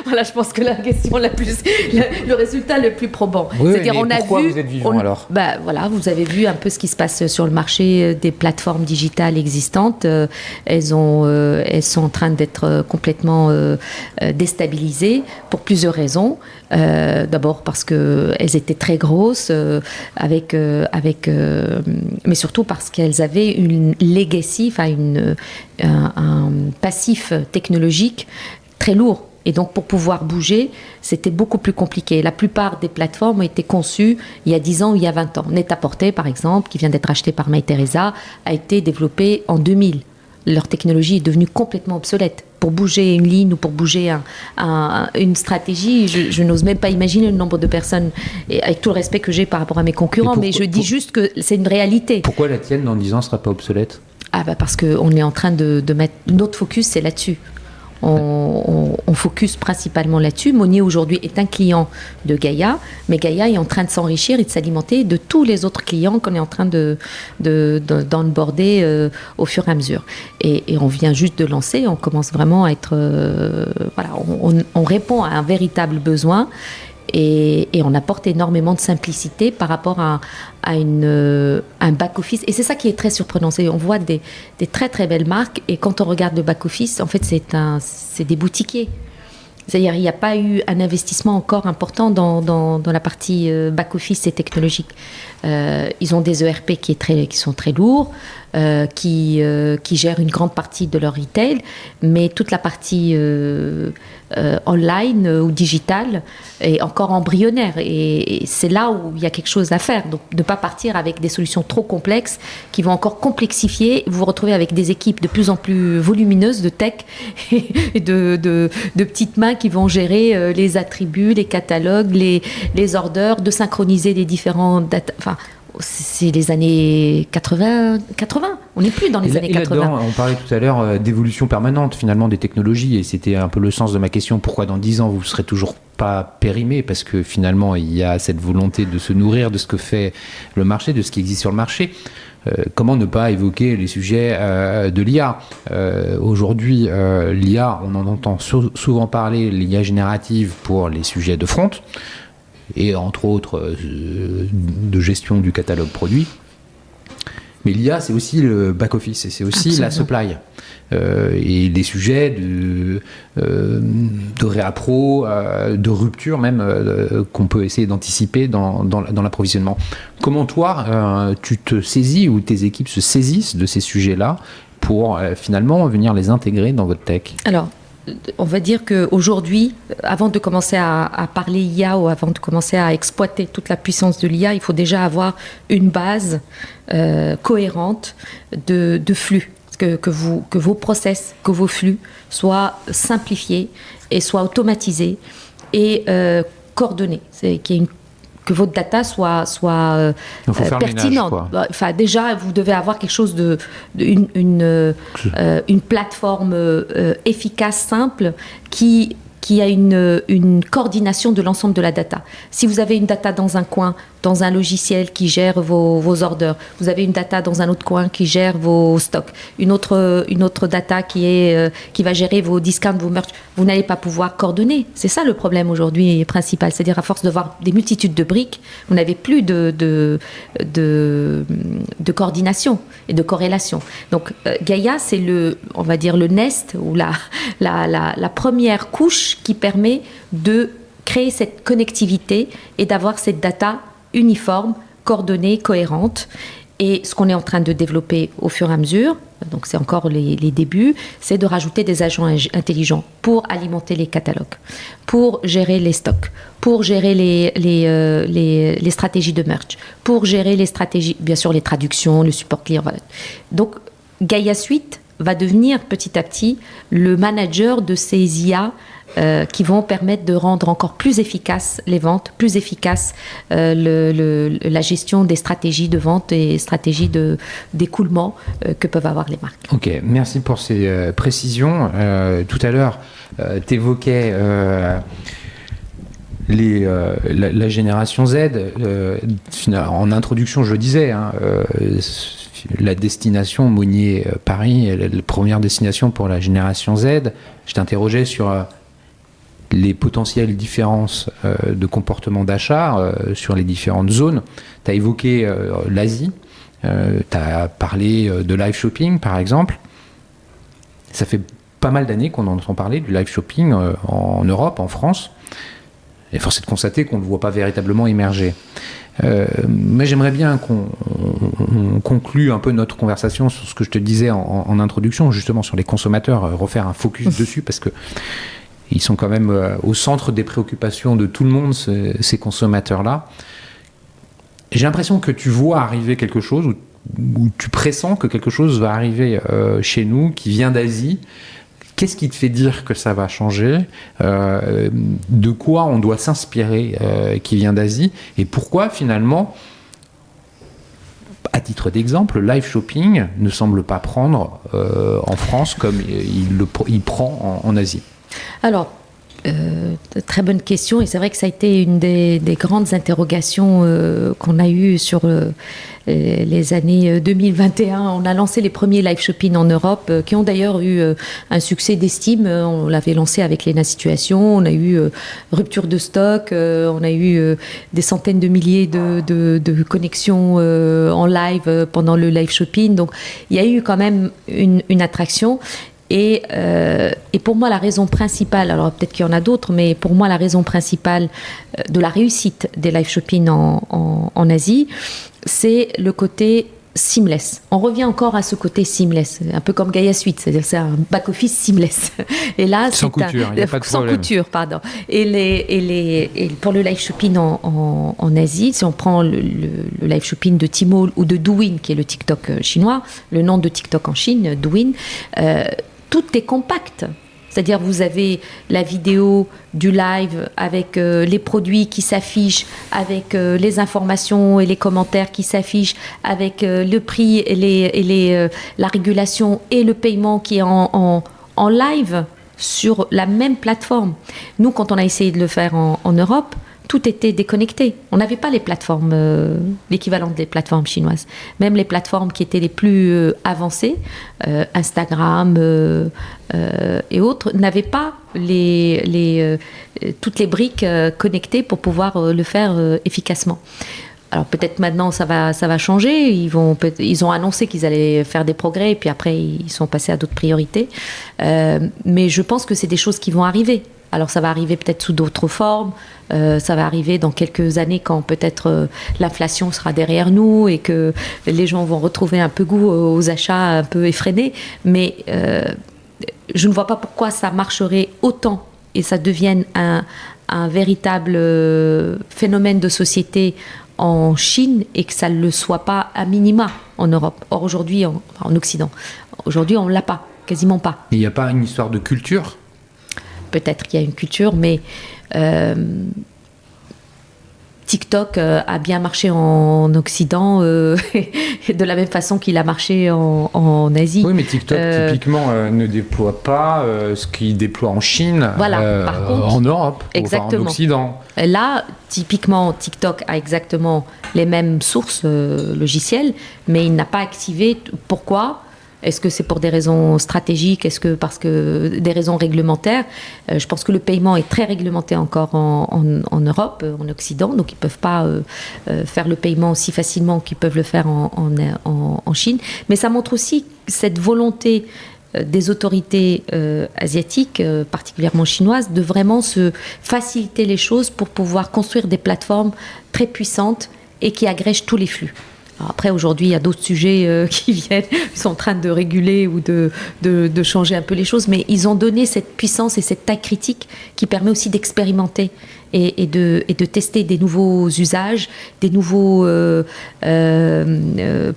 Voilà, je pense que la question le résultat le plus probant. Oui, c'est-à-dire, pourquoi vous êtes vivant alors ? Voilà, vous avez vu un peu ce qui se passe sur le marché des plateformes digitales existantes. Elles sont en train d'être complètement déstabilisées pour plusieurs raisons. D'abord parce qu'elles étaient très grosses, mais surtout parce qu'elles avaient une legacy, un passif technologique très lourd. Et donc, pour pouvoir bouger, c'était beaucoup plus compliqué. La plupart des plateformes ont été conçues il y a 10 ans ou il y a 20 ans. Net-à-Porter, par exemple, qui vient d'être acheté par Mytheresa, a été développé en 2000. Leur technologie est devenue complètement obsolète. Pour bouger une ligne ou pour bouger une stratégie, je n'ose même pas imaginer le nombre de personnes, et avec tout le respect que j'ai par rapport à mes concurrents, mais je dis juste que c'est une réalité. Pourquoi la tienne, dans 10 ans, ne sera pas obsolète ? Parce qu'on est en train de mettre... Notre focus, c'est là-dessus. On focus principalement là-dessus. Monnier aujourd'hui est un client de Gaïa, mais Gaïa est en train de s'enrichir et de s'alimenter de tous les autres clients qu'on est en train d'onboarder au fur et à mesure. Et on vient juste de lancer, on commence vraiment à être... on répond à un véritable besoin. Et on apporte énormément de simplicité par rapport à un back-office. Et c'est ça qui est très surprenant. On voit des très très belles marques, et quand on regarde le back-office, en fait, c'est des boutiquiers. C'est-à-dire qu'il n'y a pas eu un investissement encore important dans la partie back-office et technologique. Ils ont des ERP qui sont très lourds, qui gèrent une grande partie de leur retail, mais toute la partie online ou digitale est encore embryonnaire. Et c'est là où il y a quelque chose à faire. Donc, ne pas partir avec des solutions trop complexes qui vont encore complexifier. Vous vous retrouvez avec des équipes de plus en plus volumineuses de tech et de petites mains qui vont gérer les attributs, les catalogues, les orders, de synchroniser les différents data. Enfin, c'est les années 80. On n'est plus dans les années 80. On parlait tout à l'heure d'évolution permanente finalement des technologies, et c'était un peu le sens de ma question. Pourquoi dans 10 ans vous ne serez toujours pas périmé ? Parce que finalement il y a cette volonté de se nourrir de ce que fait le marché, de ce qui existe sur le marché. Comment ne pas évoquer les sujets de l'IA ? Aujourd'hui, l'IA, on en entend souvent parler, l'IA générative pour les sujets de front, et entre autres de gestion du catalogue produit. Mais l'IA, c'est aussi le back-office, et c'est aussi la supply. Et des sujets de réappro, de rupture même, qu'on peut essayer d'anticiper dans l'approvisionnement. Comment toi, tu te saisis, ou tes équipes se saisissent de ces sujets-là pour finalement venir les intégrer dans votre tech ? Alors, on va dire qu'aujourd'hui, avant de commencer à parler IA ou avant de commencer à exploiter toute la puissance de l'IA, il faut déjà avoir une base cohérente de flux. Que vos process, que vos flux soient simplifiés et soient automatisés et coordonnés. Que votre data soit pertinente. Enfin, déjà, vous devez avoir quelque chose une plateforme efficace, simple, qui a une coordination de l'ensemble de la data. Si vous avez une data dans un coin, dans un logiciel qui gère vos orders, vous avez une data dans un autre coin qui gère vos stocks, une autre data qui va gérer vos discounts, vos merch, vous n'allez pas pouvoir coordonner. C'est ça le problème aujourd'hui principal. C'est-à-dire, à force de voir des multitudes de briques, vous n'avez plus de coordination et de corrélation. Donc, Gaïa, c'est on va dire le nest, ou la première couche qui permet de créer cette connectivité et d'avoir cette data uniforme, coordonnée, cohérente. Et ce qu'on est en train de développer au fur et à mesure, donc c'est encore les débuts, c'est de rajouter des agents intelligents pour alimenter les catalogues, pour gérer les stocks, pour gérer les stratégies de merch, pour gérer les stratégies, bien sûr les traductions, le support client. Voilà. Donc Gaïa Suite va devenir petit à petit le manager de ces IA qui vont permettre de rendre encore plus efficaces les ventes, plus efficace la gestion des stratégies de vente et stratégies d'écoulement que peuvent avoir les marques. Ok, merci pour ces précisions. Tout à l'heure, tu évoquais la génération Z. En introduction, je le disais, la destination Monnier-Paris est la première destination pour la génération Z. Je t'interrogeais sur les potentielles différences de comportement d'achat sur les différentes zones. Tu as évoqué l'Asie, tu as parlé de live shopping par exemple. Ça fait pas mal d'années qu'on entend parler du live shopping en Europe, en France. Et force est de constater qu'on ne le voit pas véritablement émerger. Mais j'aimerais bien qu'on conclue un peu notre conversation sur ce que je te disais en introduction, justement sur les consommateurs, refaire un focus dessus parce que ils sont quand même au centre des préoccupations de tout le monde, ces consommateurs-là. J'ai l'impression que tu vois arriver quelque chose, ou tu pressens que quelque chose va arriver chez nous, qui vient d'Asie. Qu'est-ce qui te fait dire que ça va changer ? De quoi on doit s'inspirer qui vient d'Asie ? Et pourquoi, finalement, à titre d'exemple, le live shopping ne semble pas prendre en France comme il prend en Asie ? Alors, très bonne question, et c'est vrai que ça a été une des grandes interrogations qu'on a eues sur les années 2021. On a lancé les premiers live shopping en Europe, qui ont d'ailleurs eu un succès d'estime. On l'avait lancé avec Lena Situation, on a eu rupture de stock, on a eu des centaines de milliers de connexions en live pendant le live shopping. Donc, il y a eu quand même une attraction. Et pour moi, la raison principale, alors peut-être qu'il y en a d'autres, mais pour moi, la raison principale de la réussite des live shopping en Asie, c'est le côté seamless. On revient encore à ce côté seamless, un peu comme Gaia Suite, c'est-à-dire c'est un back-office seamless. Et là, sans couture, il n'y a pas de problème. Sans couture, pardon. Et pour le live shopping en Asie, si on prend le live shopping de Tmall ou de Douyin, qui est le TikTok chinois, le nom de TikTok en Chine, Douyin, tout est compact. C'est-à-dire vous avez la vidéo du live avec les produits qui s'affichent, avec les informations et les commentaires qui s'affichent, avec le prix et la régulation et le paiement qui est en live sur la même plateforme. Nous, quand on a essayé de le faire en Europe, tout était déconnecté. On n'avait pas les plateformes, l'équivalent des plateformes chinoises. Même les plateformes qui étaient les plus avancées, Instagram et autres, n'avaient pas toutes les briques connectées pour pouvoir le faire efficacement. Alors peut-être maintenant ça va changer. Ils ont annoncé qu'ils allaient faire des progrès et puis après ils sont passés à d'autres priorités. Mais je pense que c'est des choses qui vont arriver. Alors ça va arriver peut-être sous d'autres formes, ça va arriver dans quelques années quand peut-être l'inflation sera derrière nous et que les gens vont retrouver un peu goût aux achats un peu effrénés, mais je ne vois pas pourquoi ça marcherait autant et ça devienne un véritable phénomène de société en Chine et que ça ne le soit pas à minima en Europe. Or aujourd'hui, en Occident, aujourd'hui on ne l'a pas, quasiment pas. Il n'y a pas une histoire de culture ? Peut-être qu'il y a une culture, mais TikTok a bien marché en Occident de la même façon qu'il a marché en Asie. Oui, mais TikTok, typiquement, ne déploie pas ce qu'il déploie en Chine, voilà, par contre, en Europe, exactement. En Occident. Là, typiquement, TikTok a exactement les mêmes sources logicielles, mais il n'a pas activé. Pourquoi ? Est-ce que c'est pour des raisons stratégiques ? Est-ce que parce que des raisons réglementaires ? Je pense que le paiement est très réglementé encore en Europe, en Occident, donc ils ne peuvent pas faire le paiement aussi facilement qu'ils peuvent le faire en Chine. Mais ça montre aussi cette volonté des autorités asiatiques, particulièrement chinoises, de vraiment se faciliter les choses pour pouvoir construire des plateformes très puissantes et qui agrègent tous les flux. Alors après, aujourd'hui, il y a d'autres sujets qui viennent, ils sont en train de réguler ou de changer un peu les choses, mais ils ont donné cette puissance et cette taille critique qui permet aussi d'expérimenter et de tester des nouveaux usages, des nouveaux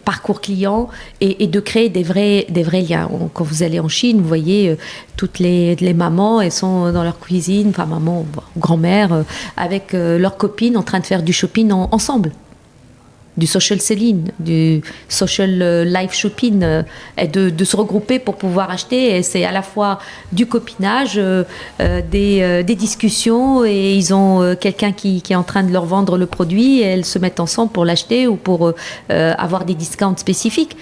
parcours clients et de créer des vrais liens. Quand vous allez en Chine, vous voyez toutes les mamans, elles sont dans leur cuisine, enfin maman, grand-mère, avec leurs copines en train de faire du shopping ensemble. Du social selling, du social life shopping, et de se regrouper pour pouvoir acheter. Et c'est à la fois du copinage, des discussions, et ils ont quelqu'un qui est en train de leur vendre le produit, et elles se mettent ensemble pour l'acheter ou pour avoir des discounts spécifiques.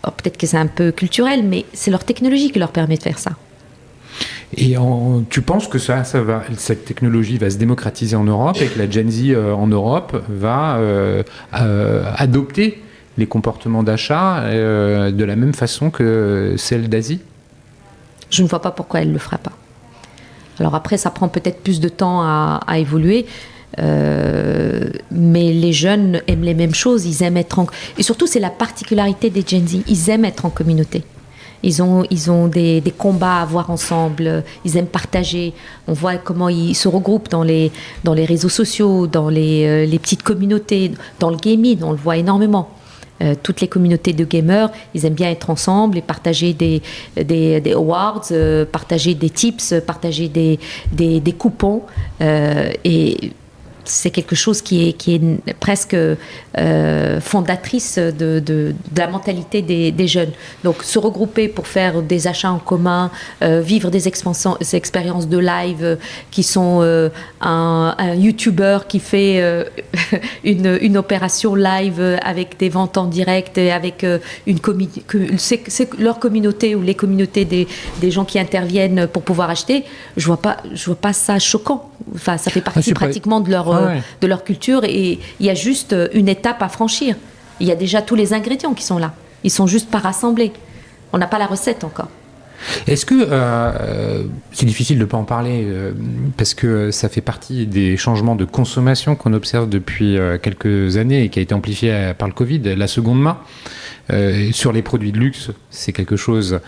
Alors, peut-être que c'est un peu culturel, mais c'est leur technologie qui leur permet de faire ça. Et tu penses que cette technologie va se démocratiser en Europe et que la Gen Z en Europe va adopter les comportements d'achat de la même façon que celle d'Asie ? Je ne vois pas pourquoi elle ne le fera pas. Alors après, ça prend peut-être plus de temps à évoluer, mais les jeunes aiment les mêmes choses, ils aiment être et surtout, c'est la particularité des Gen Z, ils aiment être en communauté. Ils ont des combats à avoir ensemble, ils aiment partager. On voit comment ils se regroupent dans les réseaux sociaux, dans les petites communautés, dans le gaming, on le voit énormément. Toutes les communautés de gamers, ils aiment bien être ensemble et partager des awards, partager des tips, partager des coupons. Et c'est quelque chose qui est presque fondatrice de la mentalité des jeunes. Donc se regrouper pour faire des achats en commun, vivre des expériences de live qui sont un YouTuber qui fait une opération live avec des ventes en direct, avec c'est leur communauté ou les communautés des gens qui interviennent pour pouvoir acheter. Je vois pas ça choquant. Enfin, ça fait partie pratiquement de leur culture, et il y a juste une étape à franchir. Il y a déjà tous les ingrédients qui sont là. Ils sont juste pas rassemblés. On n'a pas la recette encore. Est-ce que c'est difficile de ne pas en parler parce que ça fait partie des changements de consommation qu'on observe depuis quelques années et qui a été amplifié par le Covid, la seconde main sur les produits de luxe, c'est quelque chose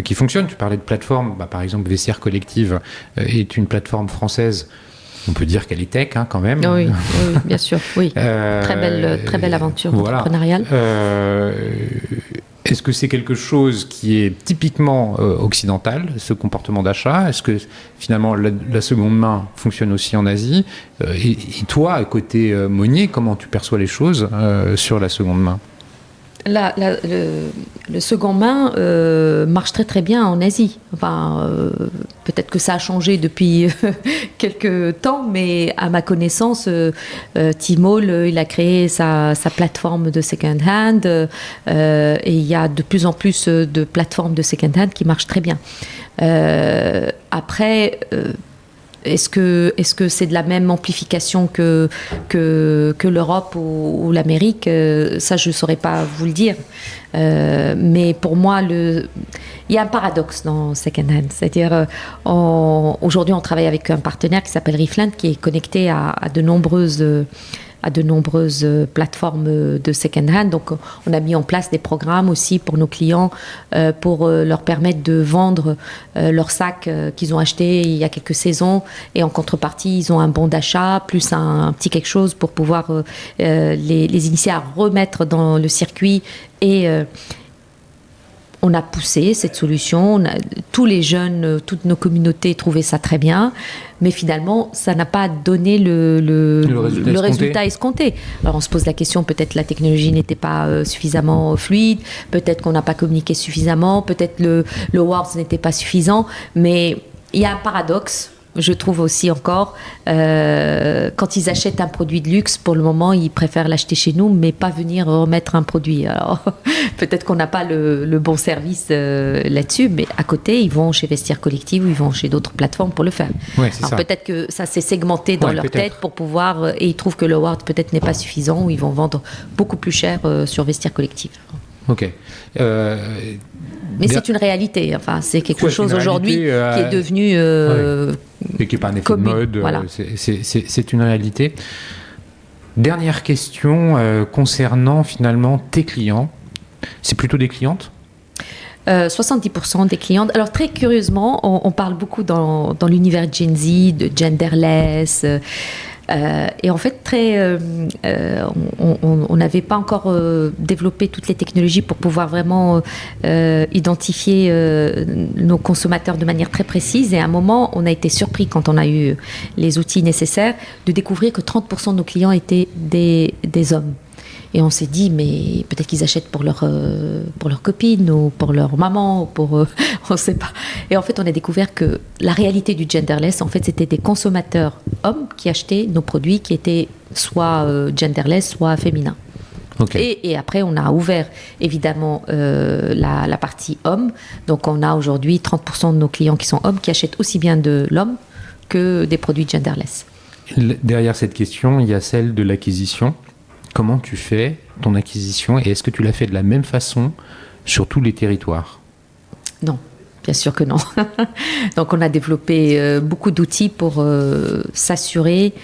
qui fonctionne. Tu parlais de plateforme, par exemple Vestiaire Collective est une plateforme française. On peut dire qu'elle est tech quand même. Oui, bien sûr. Oui. Très belle aventure entrepreneuriale. Est-ce que c'est quelque chose qui est typiquement occidental, ce comportement d'achat ? Est-ce que finalement la seconde main fonctionne aussi en Asie ? Et toi, à côté Monnier, comment tu perçois les choses sur la seconde main ? Le second main marche très très bien en Asie. Enfin, peut-être que ça a changé depuis quelques temps, mais à ma connaissance, Tmall, il a créé sa plateforme de second-hand, et il y a de plus en plus de plateformes de second-hand qui marchent très bien. Après, est-ce que c'est de la même amplification que l'Europe ou l'Amérique ? Ça, je ne saurais pas vous le dire. Mais pour moi, il y a un paradoxe dans Second Hand. C'est-à-dire, aujourd'hui, on travaille avec un partenaire qui s'appelle Riffland, qui est connecté à de nombreuses plateformes de second-hand. Donc, on a mis en place des programmes aussi pour nos clients pour leur permettre de vendre leurs sacs qu'ils ont achetés il y a quelques saisons. Et en contrepartie, ils ont un bon d'achat plus un petit quelque chose pour pouvoir les initier à remettre dans le circuit. Et on a poussé cette solution. Tous les jeunes, toutes nos communautés trouvaient ça très bien. Mais finalement, ça n'a pas donné le résultat escompté. Alors on se pose la question, peut-être la technologie n'était pas suffisamment fluide, peut-être qu'on n'a pas communiqué suffisamment, peut-être le Words n'était pas suffisant. Mais il y a un paradoxe, je trouve aussi encore, quand ils achètent un produit de luxe, pour le moment, ils préfèrent l'acheter chez nous, mais pas venir remettre un produit. Alors, peut-être qu'on n'a pas le bon service là-dessus, mais à côté, ils vont chez Vestiaire Collective ou ils vont chez d'autres plateformes pour le faire. Ouais, c'est alors, ça. Peut-être que ça s'est segmenté dans leur tête pour pouvoir, et ils trouvent que le Word peut-être n'est pas suffisant, ou ils vont vendre beaucoup plus cher sur Vestiaire Collective. Ok. Mais c'est une réalité. Enfin, c'est quelque chose aujourd'hui qui est devenu et qui n'est pas un effet de mode. Voilà. C'est une réalité. Dernière question concernant finalement tes clients. C'est plutôt des clientes ? 70% des clientes. Alors très curieusement, on parle beaucoup dans l'univers Gen Z de genderless. Et en fait, on n'avait pas encore développé toutes les technologies pour pouvoir vraiment identifier nos consommateurs de manière très précise. Et à un moment, on a été surpris quand on a eu les outils nécessaires de découvrir que 30% de nos clients étaient des hommes. Et on s'est dit, mais peut-être qu'ils achètent pour leur copine ou pour leur maman, ou on ne sait pas. Et en fait, on a découvert que la réalité du genderless, en fait, c'était des consommateurs hommes qui achetaient nos produits qui étaient soit genderless, soit féminins. Okay. Et après, on a ouvert évidemment la partie homme. Donc, on a aujourd'hui 30% de nos clients qui sont hommes qui achètent aussi bien de l'homme que des produits genderless. Derrière cette question, il y a celle de l'acquisition. Comment tu fais ton acquisition et est-ce que tu l'as fait de la même façon sur tous les territoires ? Non, bien sûr que non. Donc on a développé beaucoup d'outils pour s'assurer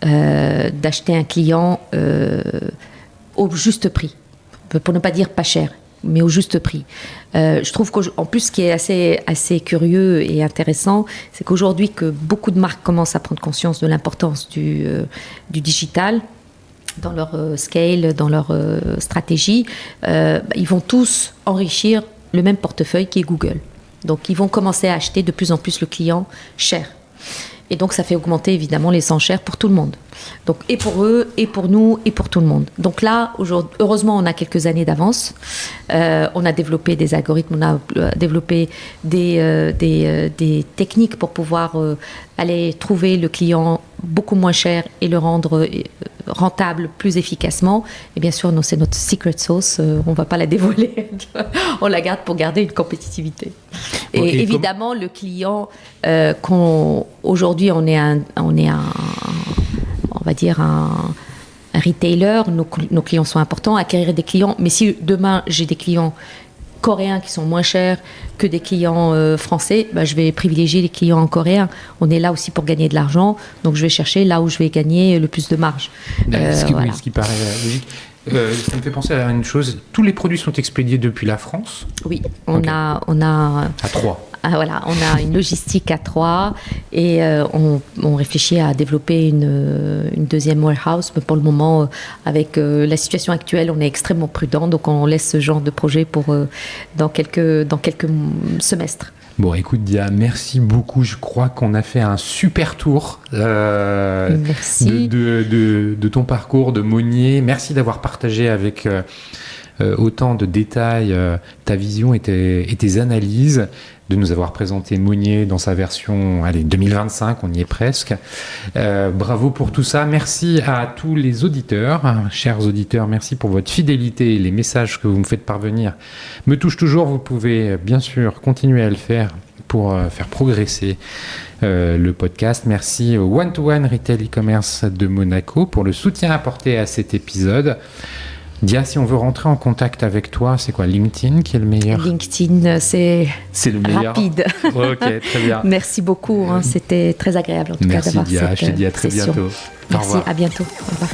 d'acheter un client au juste prix, pour ne pas dire pas cher, mais au juste prix. Je trouve qu'en plus, ce qui est assez curieux et intéressant, c'est qu'aujourd'hui que beaucoup de marques commencent à prendre conscience de l'importance du digital, dans leur scale, dans leur stratégie, ils vont tous enrichir le même portefeuille qui est Google. Donc, ils vont commencer à acheter de plus en plus le client cher. Et donc, ça fait augmenter évidemment les enchères pour tout le monde. Donc, et pour eux, et pour nous, et pour tout le monde. Donc là, heureusement, on a quelques années d'avance. On a développé des algorithmes, on a développé des techniques pour pouvoir aller trouver le client beaucoup moins cher et le rendre rentable plus efficacement. Et bien sûr, c'est notre secret sauce. On ne va pas la dévoiler. On la garde pour garder une compétitivité. Et évidemment, le client, aujourd'hui, on va dire un retailer, nos clients sont importants, acquérir des clients. Mais si demain, j'ai des clients coréens qui sont moins chers que des clients français, je vais privilégier les clients coréens. On est là aussi pour gagner de l'argent, donc je vais chercher là où je vais gagner le plus de marge. Ce qui paraît logique. Ça me fait penser à une chose. Tous les produits sont expédiés depuis la France ? Oui, on a à Troyes. Voilà, on a une logistique à Troyes et on réfléchit à développer une deuxième warehouse. Mais pour le moment, avec la situation actuelle, on est extrêmement prudent, donc on laisse ce genre de projet pour dans quelques semestres. Bon, écoute Dia, merci beaucoup. Je crois qu'on a fait un super tour merci. de ton parcours de Monnier. Merci d'avoir partagé avec autant de détails ta vision et tes analyses, de nous avoir présenté Monnier dans sa version 2025, on y est presque. Bravo pour tout ça. Merci à tous les auditeurs, chers auditeurs, merci pour votre fidélité. Les messages que vous me faites parvenir me touchent toujours. Vous pouvez bien sûr continuer à le faire pour faire progresser le podcast. Merci au One to One Retail e-commerce de Monaco pour le soutien apporté à cet épisode. Dia, si on veut rentrer en contact avec toi, c'est quoi, LinkedIn qui est le meilleur ? LinkedIn, c'est le meilleur. Rapide. Ok, très bien. Merci beaucoup, c'était très agréable en tout cas d'avoir Dia, cette je te dis à très session. bientôt. Merci, à bientôt. Au revoir.